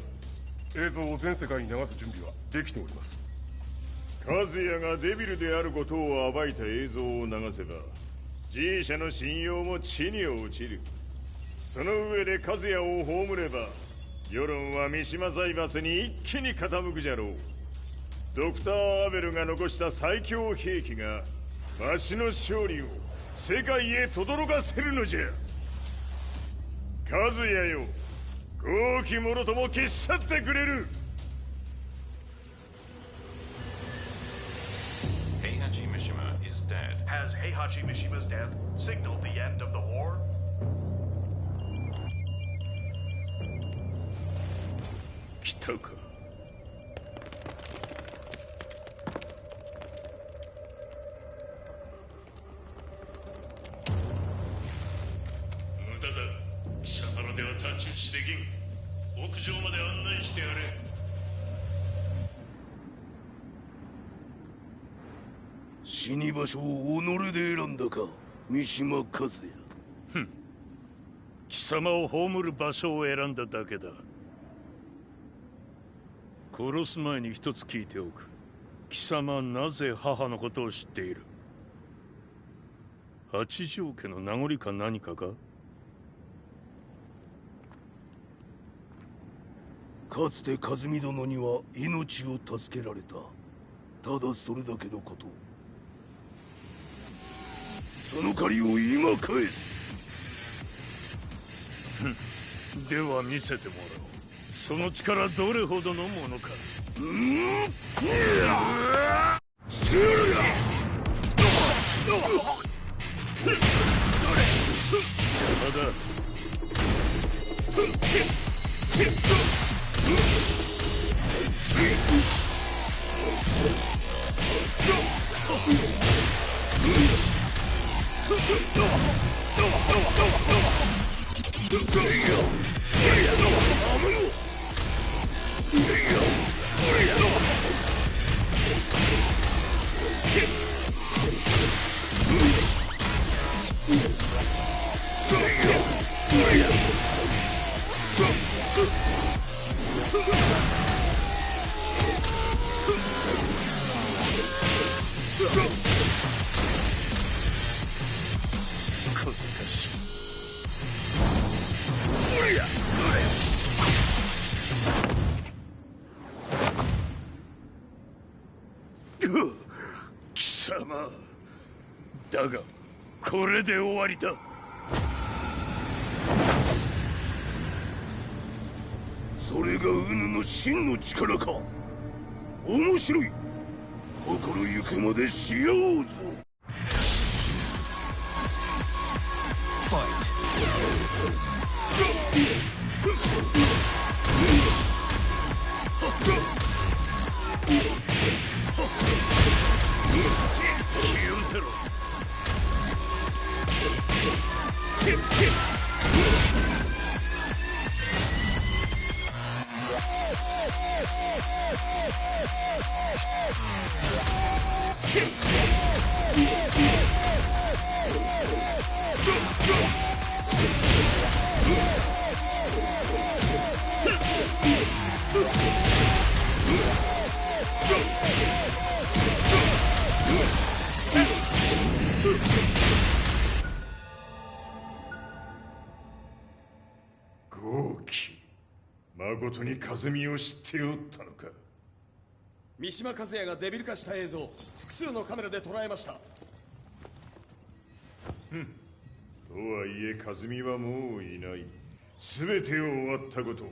映像を全世界に流す準備はできております。和也がデビルであることを暴いた映像を流せば G 社の信用も地に落ちる。その上で和也を葬れば世論は三島財閥に一気に傾くじゃろう。ドクター・アベルが残した最強兵器がわしの勝利を世界へ轟かせるのじゃ。和也よ、豪輝者とも消し去ってくれる。Heihachi Mishima is dead. Has Heihachi Mishima's death signaled the end of the war? 来たか。無駄だ。貴様らでは太刀打ちできん。屋上まで案内してやれ。死に場所を己で選んだか、三島和也。ふん。貴様を葬る場所を選んだだけだ。殺す前に一つ聞いておく。貴様はなぜ母のことを知っている？八条家の名残か何かか？かつて和美殿には命を助けられた。ただそれだけのこと。その借りを今返す。では見せてもらおう。その力どれほどのものか。だ貴様だがこれで終わりだ。それがウヌの真の力か。面白い。心ゆくまでしようぞ。ファイト。豪輝、誠に和美を知っておったのか。三島和也がデビル化した映像、複数のカメラで捉えました。とはいえ和美はもういない。全てを終わったこと。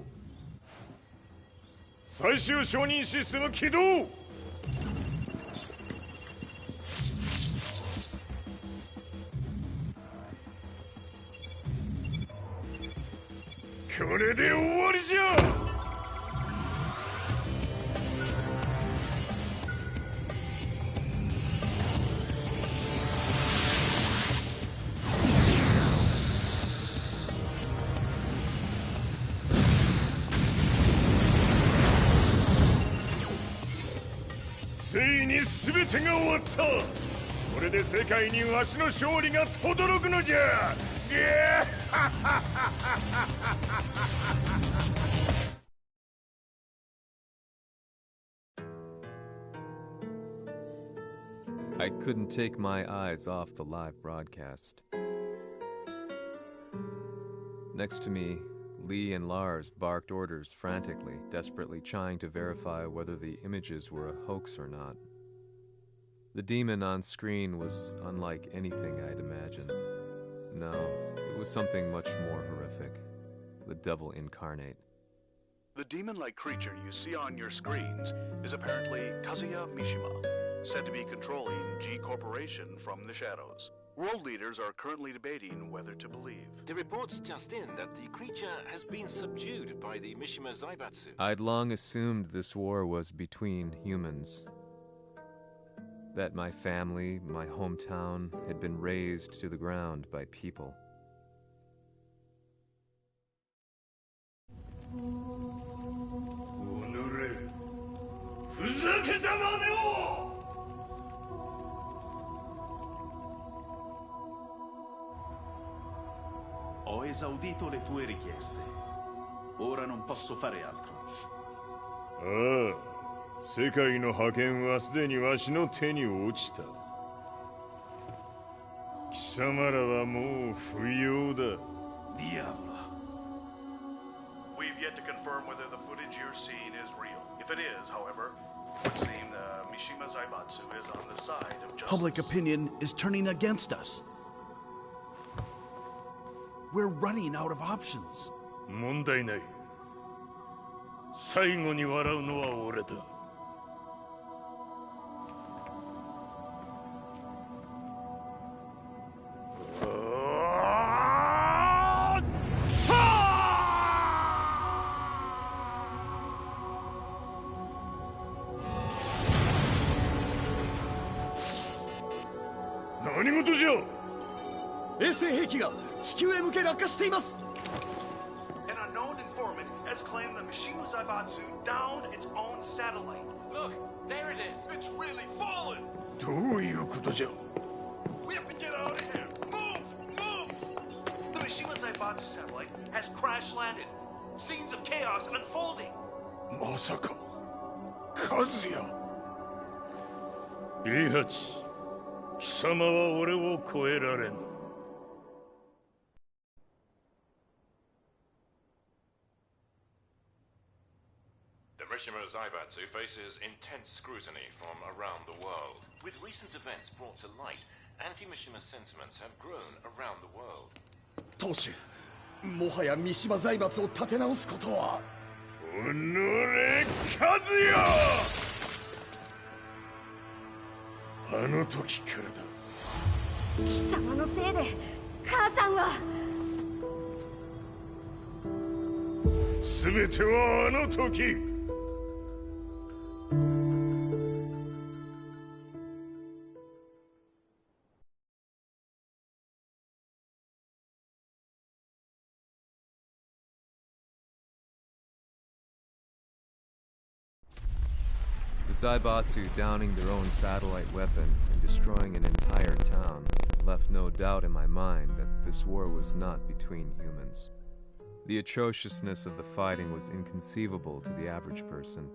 最終承認システム起動。これで終わりじゃ。ついに全てが終わった。これで世界にわしの勝利が轟くのじゃ。I couldn't take my eyes off the live broadcast. Next to me, Lee and Lars barked orders frantically, desperately trying to verify whether the images were a hoax or not. The demon on screen was unlike anything I'd imagined. No, it was something much more horrific. The devil incarnate. The demon-like creature you see on your screens is apparently Kazuya Mishima, said to be controlling G Corporation from the shadows. World leaders are currently debating whether to believe. The reports just in that the creature has been subdued by the Mishima Zaibatsu. I'd long assumed this war was between humans. That my family, my hometown, had been razed to the ground by people. Ho esaudito le tue richieste. Ora non posso fare altro. 世界の覇権はすでにわしの手に落ちた。貴様らはもう不要だ。Diavolo. We've yet to confirm whether the footage you're seeing is real. If it is, however, it would seem Mishima Zaibatsu is on the side of justice. Public opinion is turning against us. We're running out of options. 問題ない。最後に笑うのは俺だ。何事じゃ。衛星兵器が地球へ向け落下しています。 An unknown informant has claimed that Mishima Zaibatsu downed its own satellite. Look, there it is. It's really fallen. どういうことじゃ。 We have to get out of here. Move! Move! The Mishima Zaibatsu satellite has crash landed. Scenes of chaos unfolding. まさか、和也。イハチ、貴様は俺を超えられん。The Mishima Zaibatsu faces intense scrutiny from around the world. With recent events brought to light, anti-Mishima sentiments have grown around the world. 当主、もはや三島財閥を立て直すことは。おのれ、和也！あの時からだ。貴様のせいで母さんは。全てはあの時。The Zaibatsu downing their own satellite weapon and destroying an entire town left no doubt in my mind that this war was not between humans. The atrociousness of the fighting was inconceivable to the average person,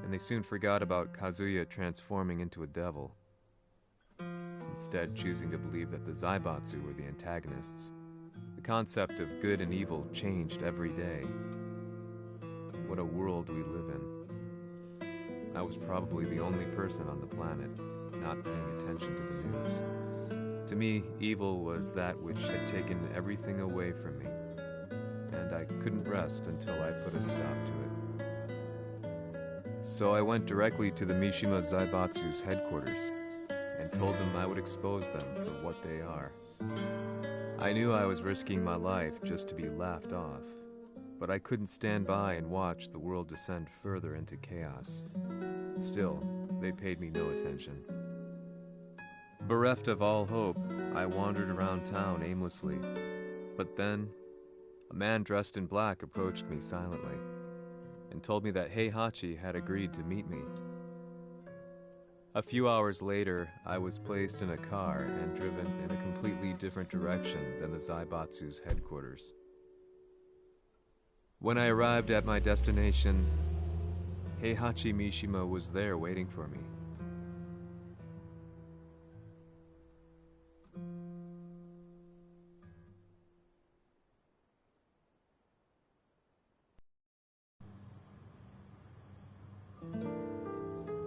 and they soon forgot about Kazuya transforming into a devil, instead choosing to believe that the Zaibatsu were the antagonists. The concept of good and evil changed every day. What a world we live in. I was probably the only person on the planet not paying attention to the news. To me, evil was that which had taken everything away from me, and I couldn't rest until I put a stop to it. So I went directly to the Mishima Zaibatsu's headquarters and told them I would expose them for what they are. I knew I was risking my life just to be laughed off, but I couldn't stand by and watch the world descend further into chaos. Still, they paid me no attention. Bereft of all hope, I wandered around town aimlessly. But then, a man dressed in black approached me silently and told me that Heihachi had agreed to meet me. A few hours later, I was placed in a car and driven in a completely different direction than the Zaibatsu's headquarters. When I arrived at my destination, Heihachi Mishima was there waiting for me.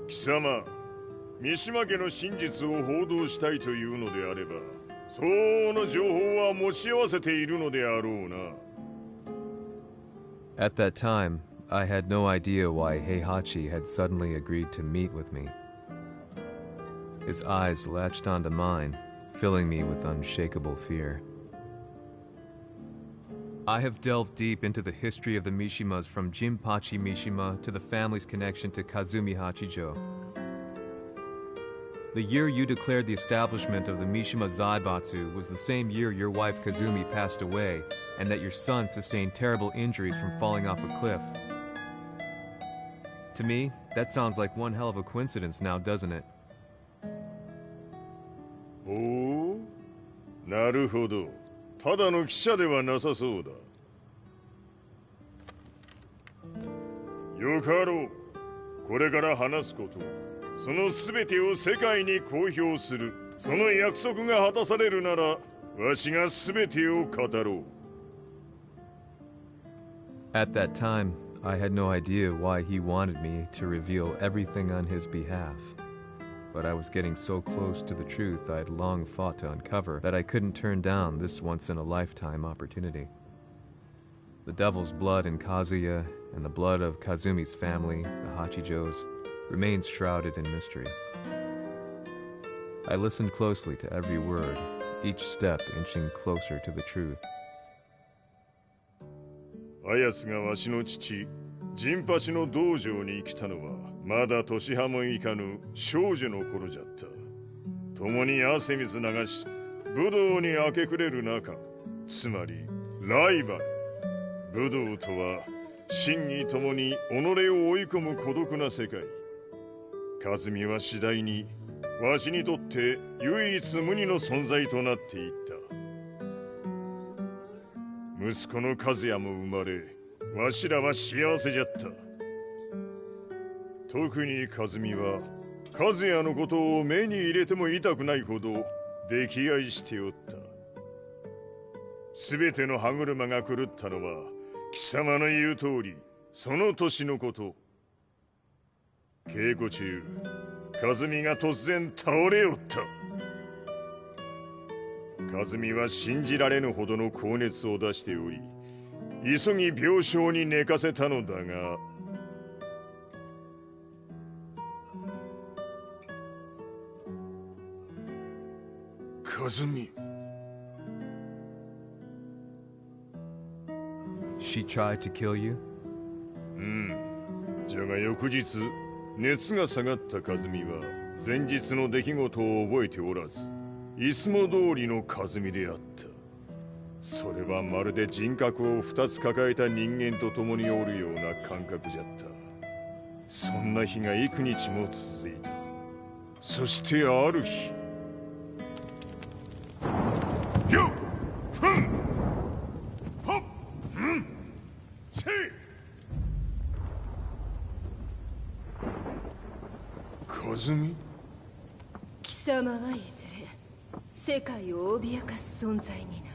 Kisama, 三島家の真実を報道したいというのであれば、相応の情報は持ち合わせているのであろうな。At that time, I had no idea why Heihachi had suddenly agreed to meet with me. His eyes latched onto mine, filling me with unshakable fear. I have delved deep into the history of the Mishimas from Jinpachi Mishima to the family's connection to Kazumi Hachijo. The year you declared the establishment of the Mishima Zaibatsu was the same year your wife Kazumi passed away, and that your son sustained terrible injuries from falling off a cliff. To me, that sounds like one hell of a coincidence now, doesn't it? おお、なるほど。ただの記者ではなさそうだ。よかろう。これから話すこと、その全てを世界に公表する。その約束が果たされるなら、わしが全てを語ろう。At that time, I had no idea why he wanted me to reveal everything on his behalf. But I was getting so close to the truth I'd long fought to uncover that I couldn't turn down this once-in-a-lifetime opportunity. The devil's blood in Kazuya and the blood of Kazumi's family, the Hachijos, remains shrouded in mystery. I listened closely to every word, each step inching closer to the truth. あやつがわしの父、陣八の道場に来たのは、まだ年端もいかぬ少女の頃じゃった。共に汗水流し、武道に明け暮れる中、つまりライバル。武道とは、真に共に己を追い込む孤独な世界。和美は次第に、わしにとって唯一無二の存在となっていった。息子の和也も生まれ、わしらは幸せじゃった。特に和美は、和也のことを目に入れても痛くないほど溺愛しておった。すべての歯車が狂ったのは、貴様の言う通り、その年のこと。稽古中和美が突然倒れおった。和美は信じられぬほどの高熱を出しており、急ぎ病床に寝かせたのだが、和美。She tried to kill you? じゃが翌日、熱が下がった和美は前日の出来事を覚えておらず、いつも通りの和美であった。それはまるで人格を2つ抱えた人間と共におるような感覚じゃった。そんな日が幾日も続いた。そしてある日、よっふんはっんせい。和美？貴様はいずれ世界を脅かす存在になる。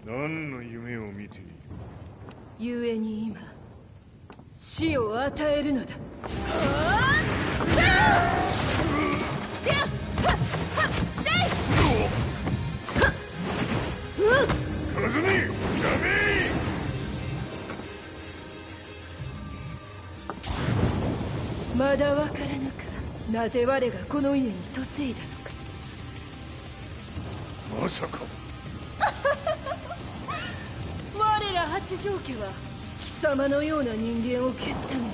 何の夢を見ている？故に今死を与えるのだ。和美、やめ！まだわからぬか、なぜ我がこの家に嫁いだのか。まさか我ら八丈家は貴様のような人間を消すために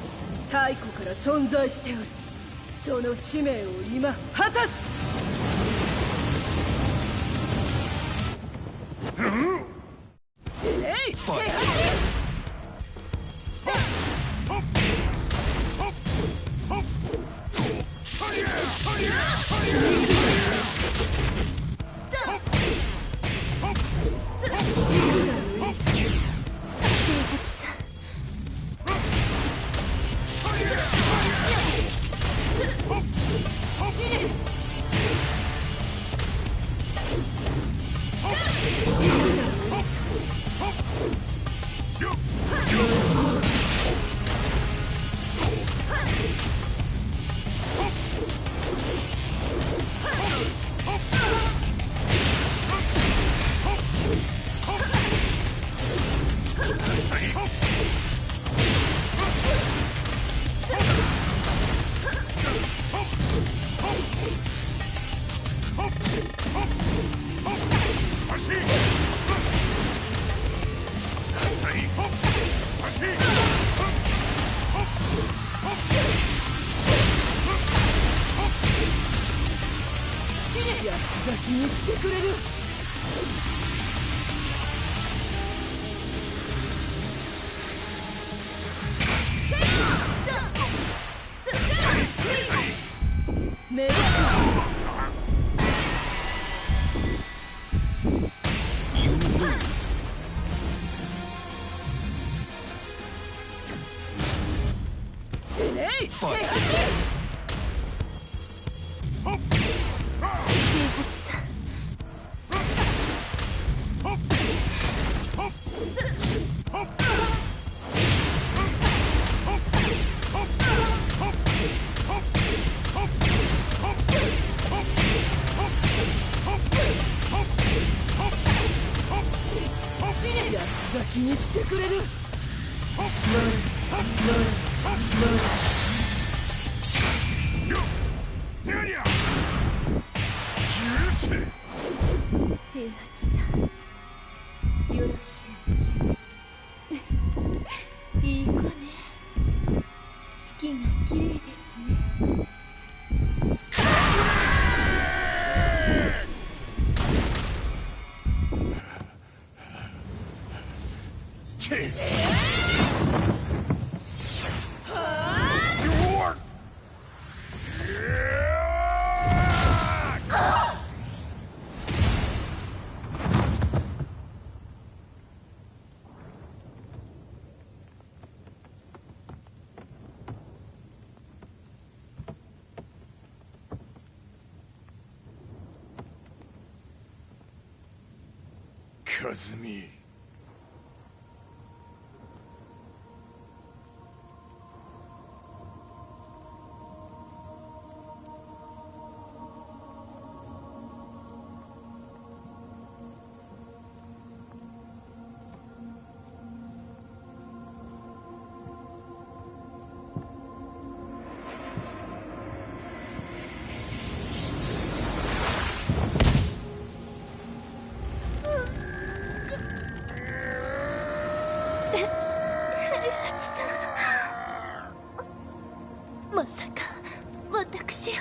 太古から存在しておる。その使命を今果たす。死ねい！安咲きにしてくれる。目立つ。死ねい！安咲きにしてくれる。平八さん、よろしゅうします。いい子ね。月が綺麗ですね。和美。まさか私を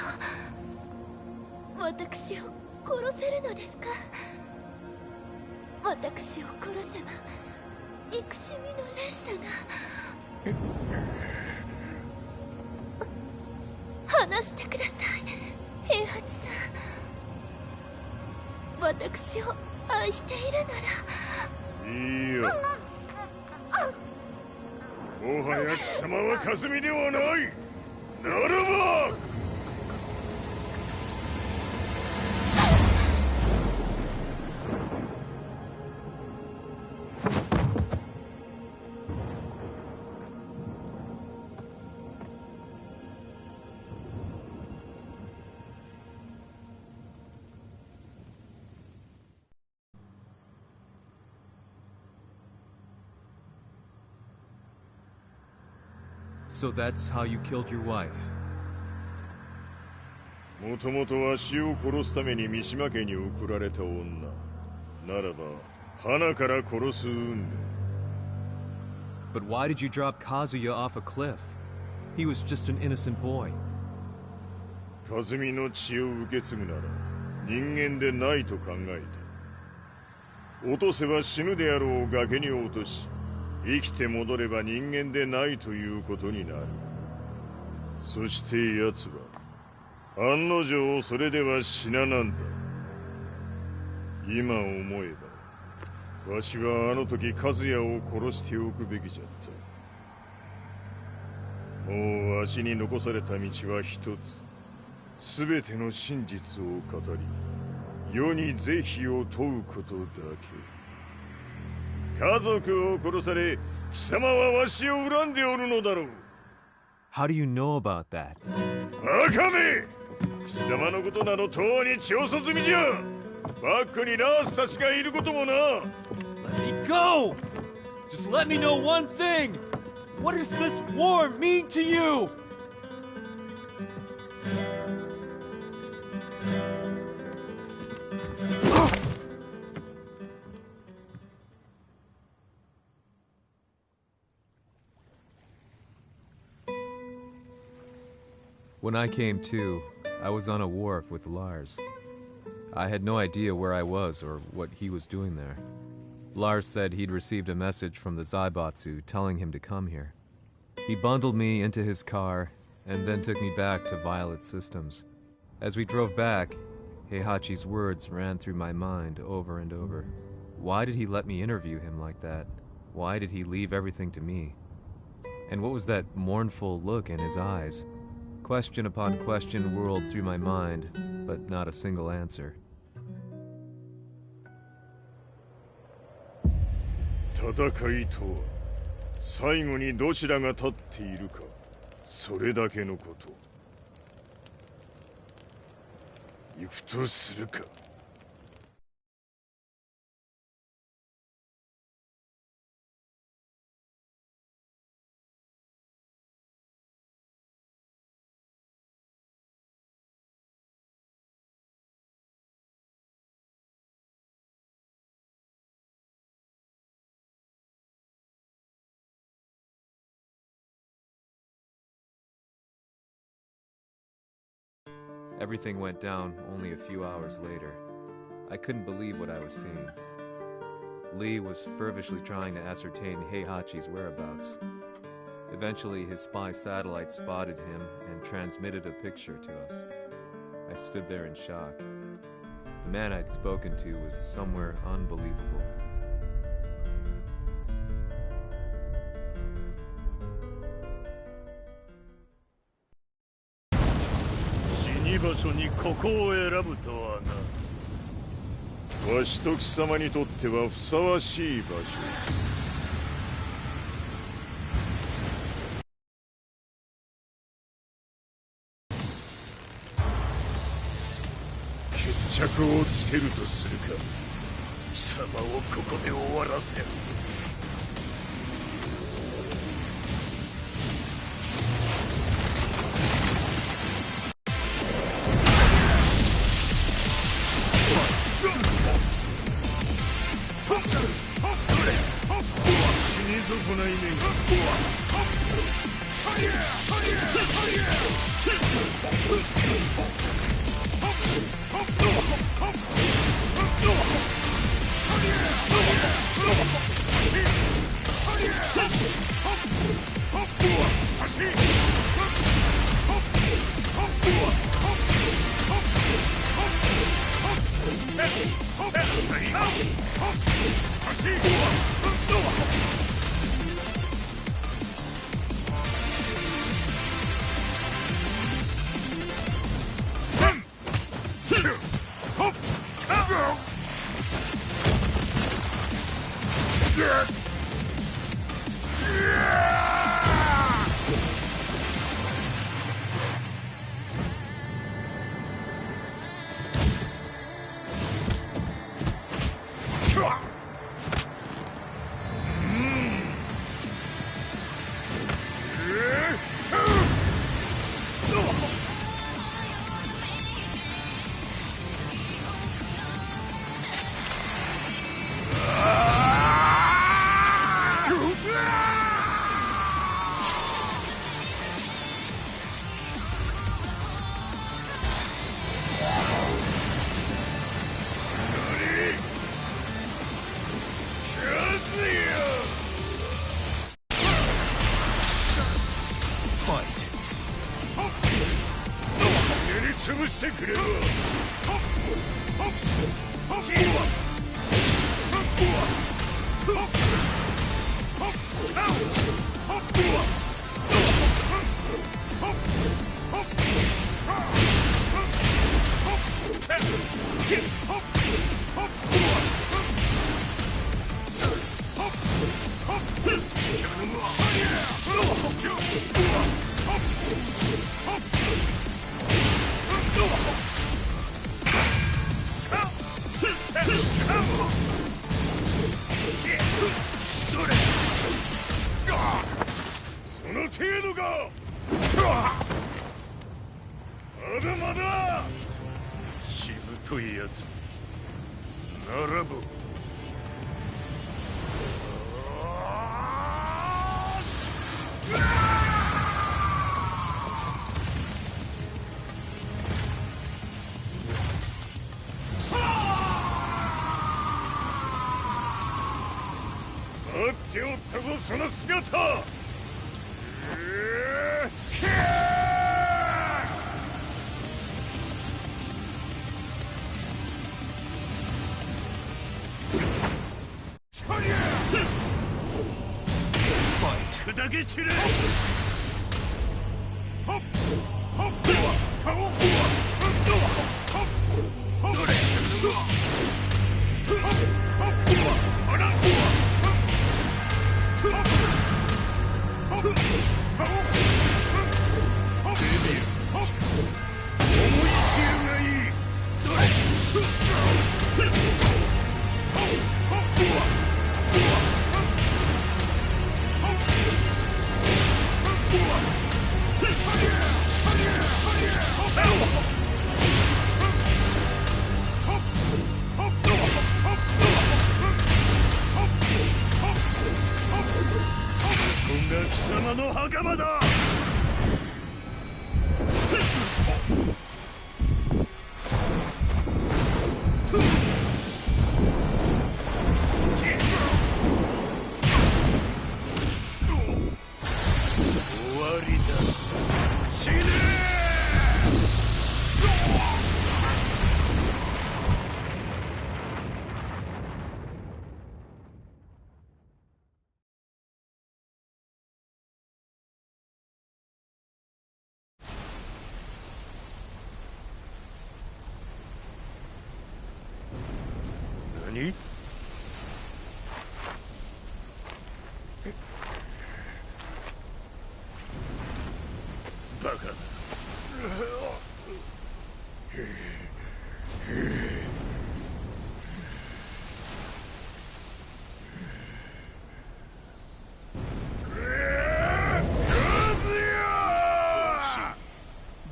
殺せるのですか？私を殺せば憎しみの連鎖が。話してください、平八さん。私を愛しているなら。いいよ。もはや貴様は霞ではない。ならばSo that's how you killed your wife? もともとわしを殺すために三島家に送られた女ならば花から殺す運命。 But why did you drop Kazuya off a cliff? He was just an innocent boy. 和美の血を受け継ぐなら人間でないと考えた。落とせば死ぬであろう崖に落とし、生きて戻れば人間でないということになる。そして奴は案の定それでは死ななんだ。今思えばわしはあの時和也を殺しておくべきじゃった。もうわしに残された道は一つ。全ての真実を語り世に是非を問うことだけ。家族を殺され貴様はわしを恨んでおるのだろう。 How do you know about that? バカめ！貴様のことなどとうに血をそ済みじゃ。バックにラースたちがいることもな。 Let me go! Just let me know one thing! What does this war mean to you? When I came to, I was on a wharf with Lars. I had no idea where I was or what he was doing there. Lars said he'd received a message from the Zaibatsu telling him to come here. He bundled me into his car and then took me back to Violet Systems. As we drove back, Heihachi's words ran through my mind over and over. Why did he let me interview him like that? Why did he leave everything to me? And what was that mournful look in his eyes? Question upon question whirled through my mind, but not a single answer. 戦いとは最後にどちらが立っているか、それだけのこと。行くとするか。Everything went down only a few hours later. I couldn't believe what I was seeing. Lee was fervently trying to ascertain Heihachi's whereabouts. Eventually, his spy satellite spotted him and transmitted a picture to us. I stood there in shock. The man I'd spoken to was somewhere unbelievable. Shini 場所にここを選ぶとはな。わしと貴様にとってはふさわしい場所。決着をつけるとするか。貴様をここで終わらせる。死に損ないねが。その姿砕け散れ何？バカだ。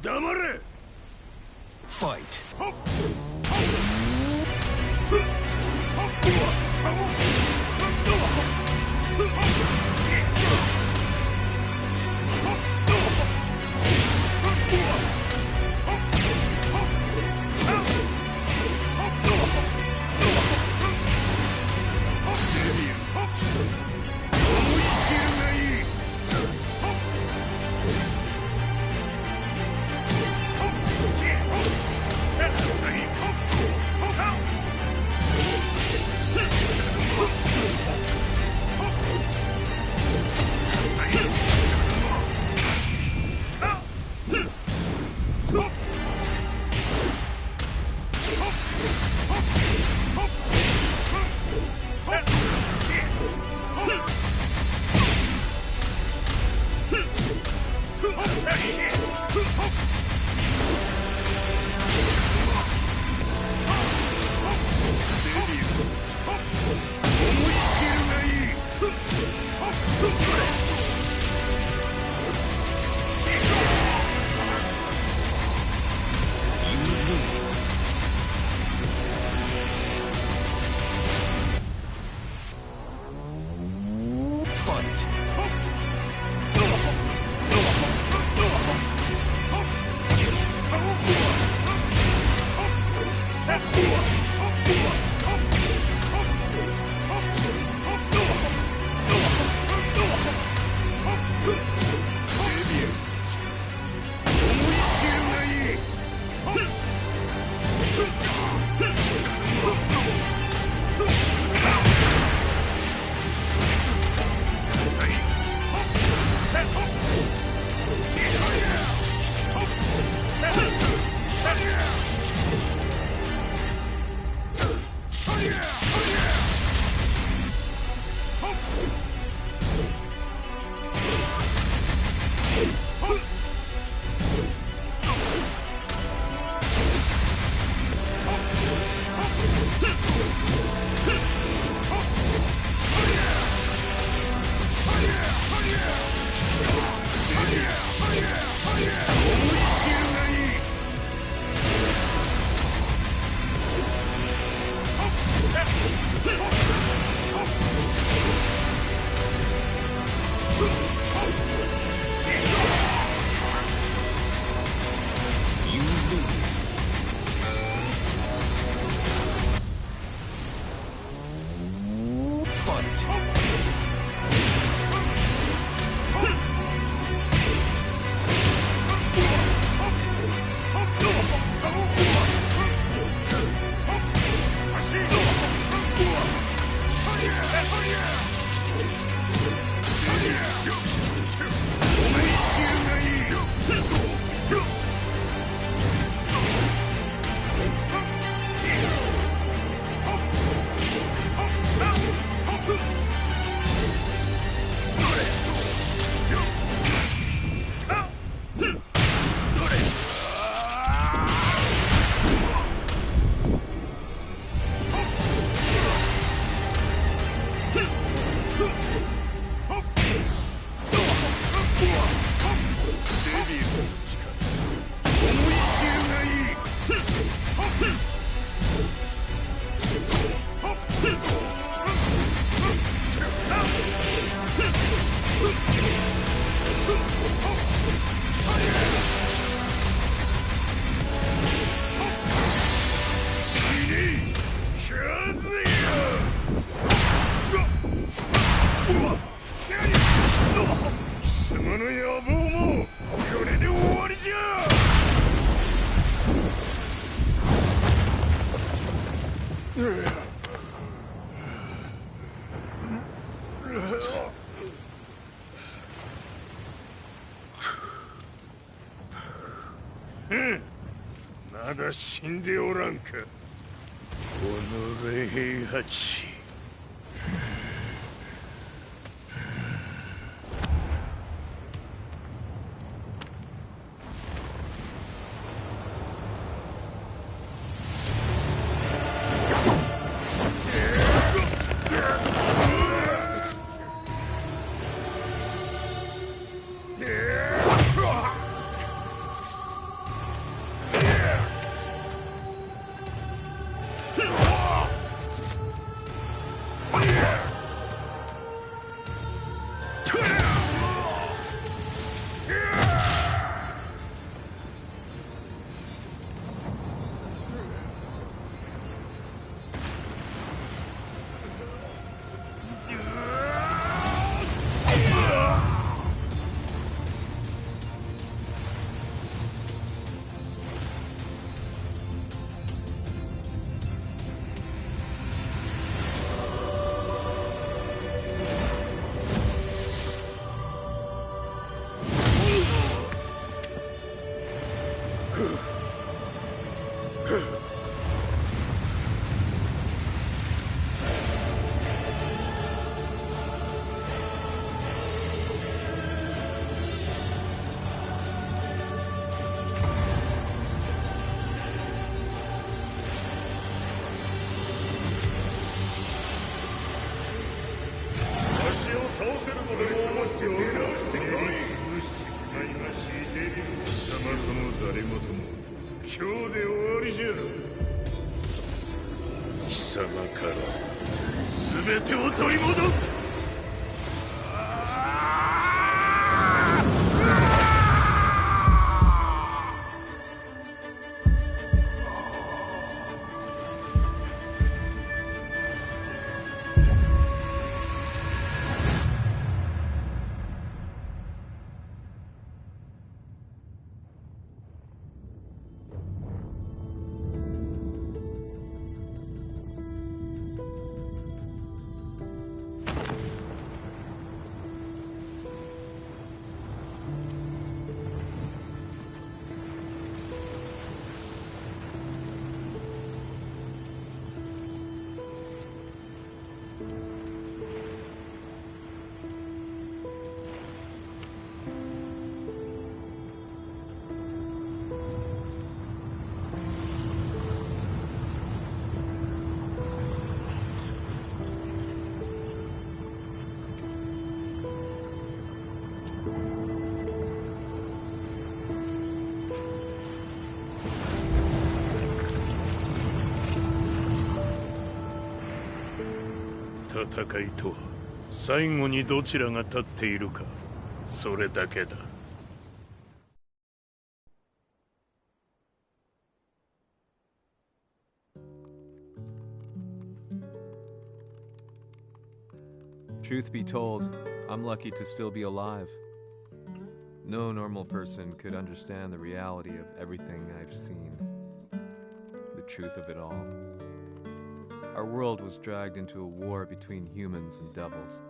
黙れ！ Fight! 「まだ死んでおらんか。己平八。様とのざれ言も今日で終わりじゃ。貴様から全てを取り戻す。戦いとは最後にどちらが立っているか、それだけだ。Truth be told, I'm lucky to still be alive. No normal person could understand the reality of everything I've seen. The truth of it all. Our world was dragged into a war between humans and devils.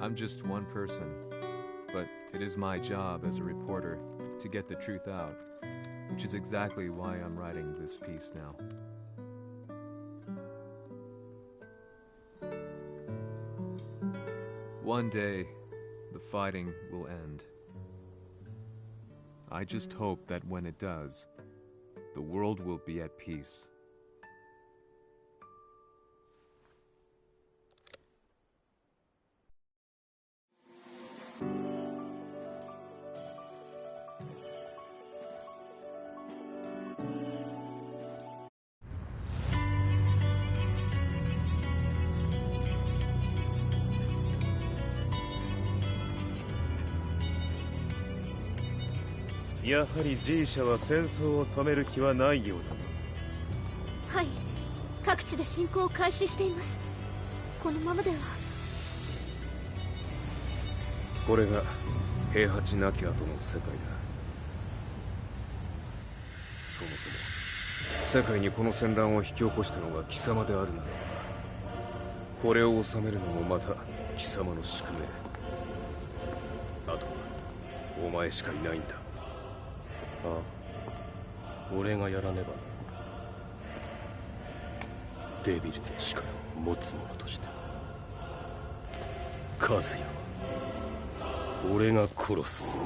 I'm just one person, but it is my job as a reporter to get the truth out, which is exactly why I'm writing this piece now. One day, the fighting will end. I just hope that when it does, the world will be at peace. やはり G 社は戦争を止める気はないようだ。はい、各地で侵攻を開始しています。このままでは。これが平八なき後の世界だ。そもそも世界にこの戦乱を引き起こしたのが貴様であるならば、これを治めるのもまた貴様の宿命。あとはお前しかいないんだ。ああ、俺がやらねば。デビルの力を持つ者として和也は俺が殺す。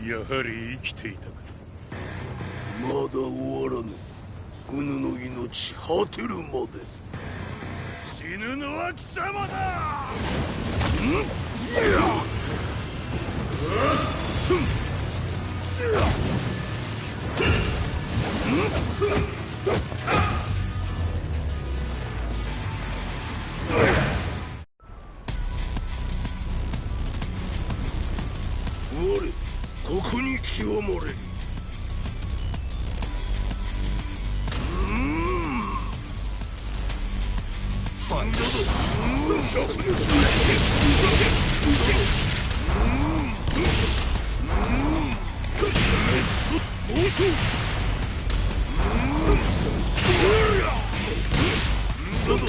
やはり生きていたか。まだ終わらぬ。うぬの命果てるまで。死ぬのは貴様だ。我ここに清盛れり。ファンドドシャフル交渉どど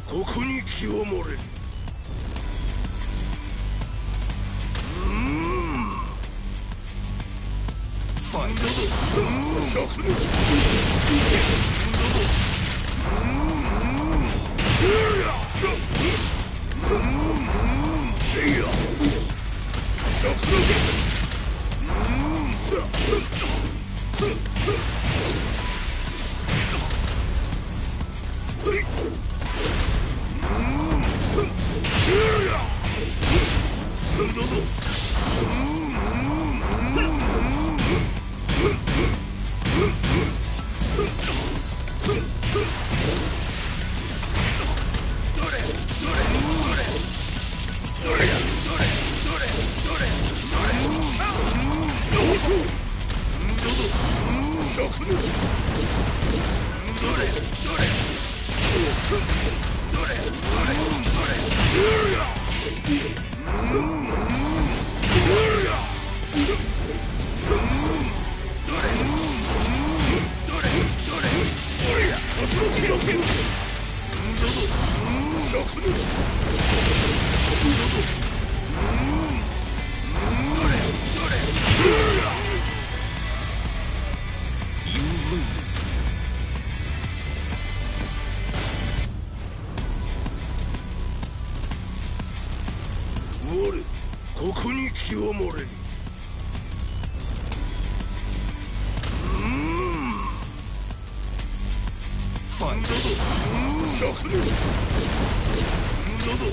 ここに清盛れり。ファンドドシャフルここに清盛れり。ファンドドシャフルドド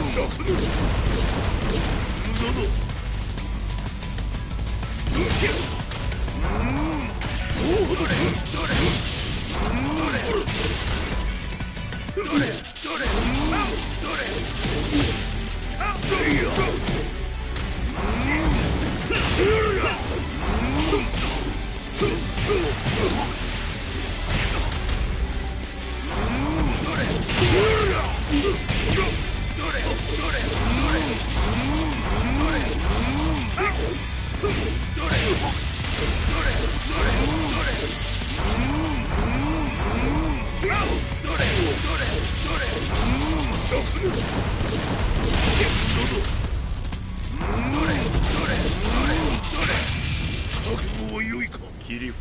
シャフル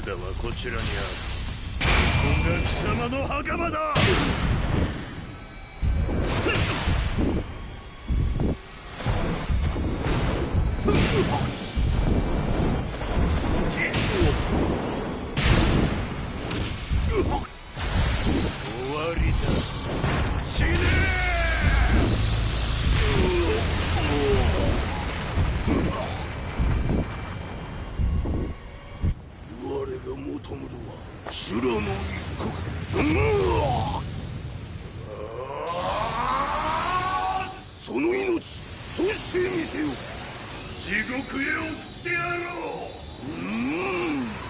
札はこちらにある。ここが貴様の墓場だ。終わりだ。死ね我が求むるは修羅の一刻。その命そしてみせよ。地獄へ送ってやろう。